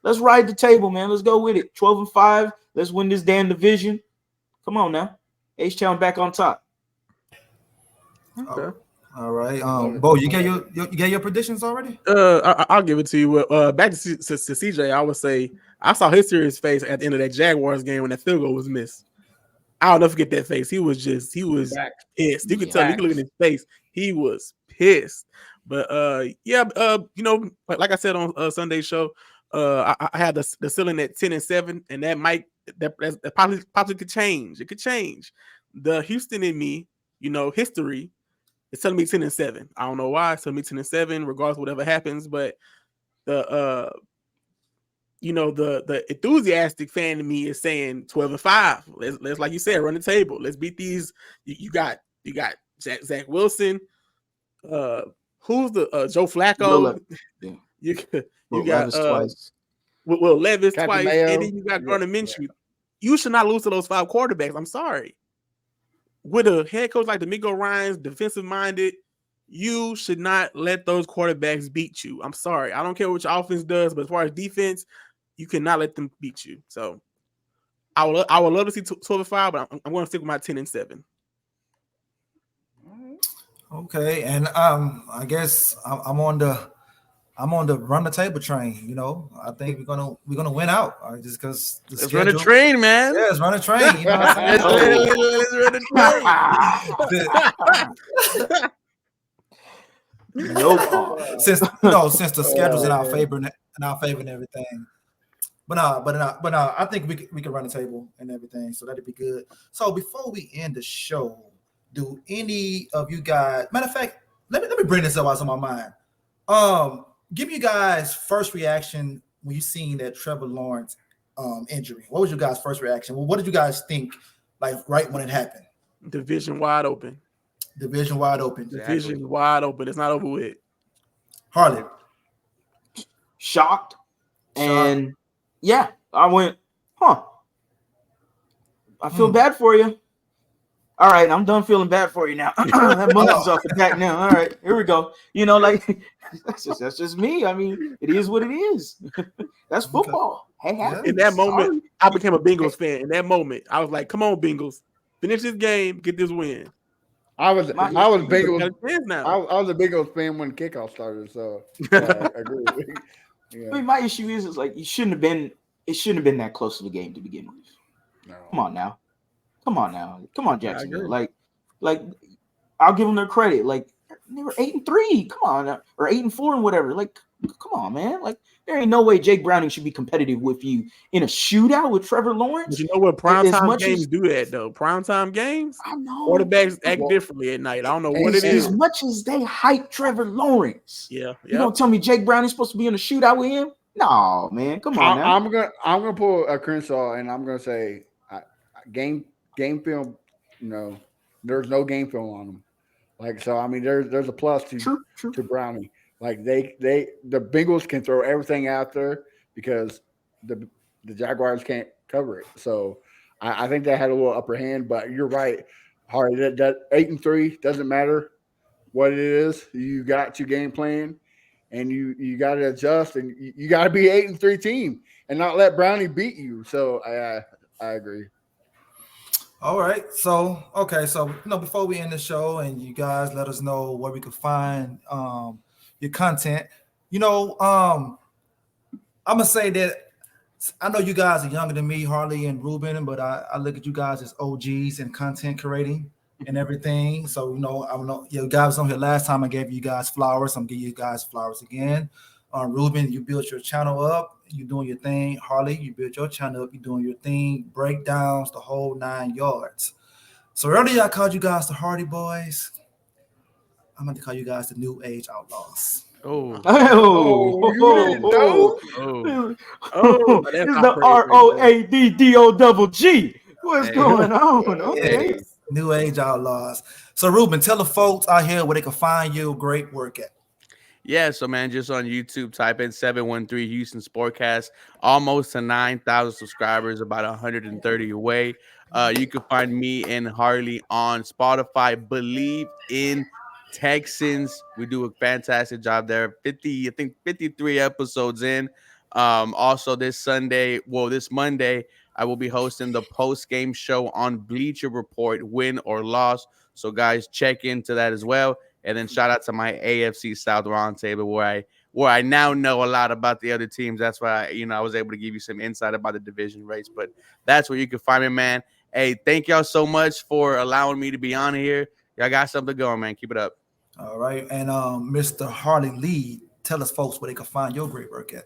let's ride the table, man. Let's go with it. 12-5. Let's win this damn division. Come on now. H-Town back on top. Okay. All right. Bo, you get your predictions already? I'll give it to you. Back to CJ, I would say I saw his serious face at the end of that Jaguars game when that field goal was missed. I'll never forget that face. He was pissed. You could tell. You could look at his face. He was pissed. But like I said on Sunday's show, I had the ceiling at 10-7, and that probably could change. It could change. The Houston in me, history. It's telling me 10-7. I don't know why. It's telling me 10-7, regardless of whatever happens. But the enthusiastic fan in me is saying 12-5. Let's like you said, run the table. Let's beat these. You got Zach Wilson. Who's the Joe Flacco? Yeah. You Will got Levis twice. Will Levis Captain twice, Mayo. and then you got Gardner Minshew. Yeah. You should not lose to those 5 quarterbacks. I'm sorry. With a head coach like D'Amico Ryans, defensive minded, you should not let those quarterbacks beat you. I'm sorry. I don't care what your offense does, but as far as defense, you cannot let them beat you. So I would love to see 12-5, but I'm going to stick with my 10-7. Okay, and I guess I'm on the run the table train. I think we're gonna win out just because the Let's schedule. run a train, man. Yeah, let's run a train. You know what I'm saying? Let's run a train. No, since the schedule's in our favor and everything. But no, I think we can run the table and everything, so that'd be good. So before we end the show, do any of you guys? Matter of fact, let me bring this up. What's on my mind? Give you guys first reaction when you seen that Trevor Lawrence injury. What was your guys' first reaction? Well, what did you guys think, like right when it happened? Division wide open. Division wide open. Division wide open. It's not over with. Harley. Shocked. And yeah, I went, I feel bad for you. All right, I'm done feeling bad for you now. That monkey's off the back now. All right, here we go. That's just me. I mean, it is what it is. That's football. Hey, in that moment, I became a Bengals fan. In that moment, I was like, "Come on, Bengals, finish this game, get this win." I was Bengals. Now. I was a Bengals fan when kickoff started, so I agree. Yeah. I mean, my issue is like it shouldn't have been that close to the game to begin with. No. Come on now. Come on, Jacksonville. Like I'll give them their credit. Like they were 8-3. Come on, or 8-4 and whatever. Like, come on, man. Like there ain't no way Jake Browning should be competitive with you in a shootout with Trevor Lawrence. But you know what? Primetime games do that though. Primetime games, I know quarterbacks act differently at night. I don't know what it is. As much as they hype Trevor Lawrence, you don't tell me Jake Browning's supposed to be in a shootout with him. No, man. Come on now. I'm gonna pull a Crenshaw and I'm gonna say game film. There's no game film on them. Like so, I mean, there's a plus to Browning. Like the Bengals can throw everything out there because the Jaguars can't cover it. So I think they had a little upper hand. But you're right, Harry. That 8-3 doesn't matter what it is. You got your game plan, and you got to adjust, and you got to be 8-3 team and not let Browning beat you. So I agree. All right. So, okay. So, before we end the show and you guys let us know where we can find your content, I'm going to say that I know you guys are younger than me, Harley and Rueben, but I look at you guys as OGs in content creating and everything. So, I know you guys on here last time I gave you guys flowers. I'm giving you guys flowers again. Ruben, you built your channel up. You doing your thing. Harley, you built your channel up. You doing your thing. Breakdowns, the whole 9 yards. So earlier I called you guys the Hardy Boys. I'm going to call you guys the New Age Outlaws. Oh, Oh, you didn't know? Oh, that's It's high the praise right ROADDOGG. What's Hey. going on? Okay. hey. New Age Outlaws. So Ruben, tell the folks out here where they can find you. Great work at. Yeah, so man, just on YouTube, type in 713 Houston Sportcast. Almost to 9,000 subscribers, about 130 away. You can find me and Harley on Spotify. Believe in Texans. We do a fantastic job there. 53 episodes in. Also this Monday, I will be hosting the post-game show on Bleacher Report, win or loss. So guys, check into that as well. And then shout out to my AFC South Roundtable where I now know a lot about the other teams. That's why I was able to give you some insight about the division race. But that's where you can find me, man. Hey, thank y'all so much for allowing me to be on here. Y'all got something going, man. Keep it up. All right. And Mr. Harley Lee, tell us folks where they can find your great work at.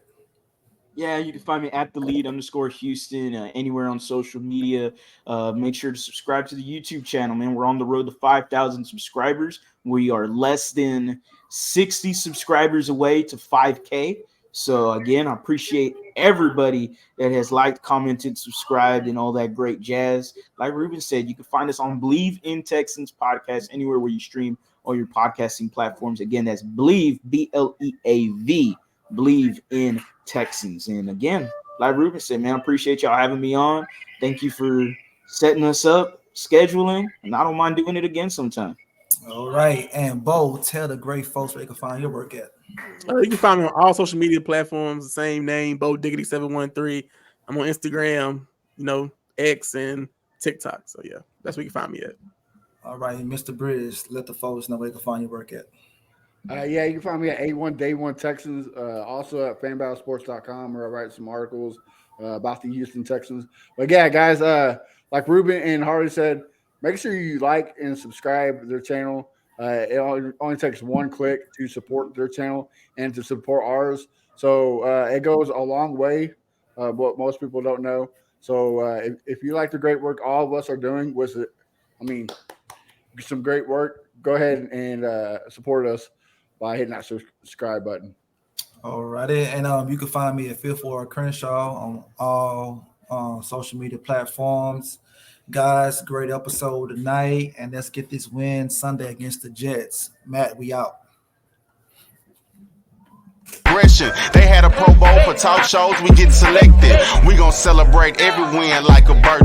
Yeah, you can find me at @TheLead_Houston anywhere on social media. Make sure to subscribe to the YouTube channel, man. We're on the road to 5,000 subscribers. We are less than 60 subscribers away to 5K. So again, I appreciate everybody that has liked, commented, subscribed, and all that great jazz. Like Ruben said, you can find us on Believe in Texans podcast anywhere where you stream all your podcasting platforms. Again, that's Believe, BLEAV, Believe in Texans. And again, like Ruben said, man, I appreciate y'all having me on. Thank you for setting us up, scheduling, and I don't mind doing it again sometime. All right. And Bo, tell the great folks where they can find your work at. You can find me on all social media platforms, the same name, Bo Diggity 713. I'm on Instagram, X and TikTok. So yeah, that's where you can find me at. All right, Mr. Bridge, let the folks know where they can find your work at. Yeah, you can find me at A1 Day 1 Texans, also at fanbattlesports.com, where I write some articles about the Houston Texans. But yeah, guys, like Ruben and Harley said, make sure you like and subscribe to their channel. It only takes one click to support their channel and to support ours. So it goes a long way, what most people don't know. So if you like the great work all of us are doing, some great work, go ahead and support us by hitting that subscribe button. All righty. And you can find me at Fifth Crenshaw on all social media platforms. Guys, great episode tonight. And let's get this win Sunday against the Jets. Matt, we out. They had a Pro Bowl for talk shows. We get selected. We gonna celebrate every win like a birthday.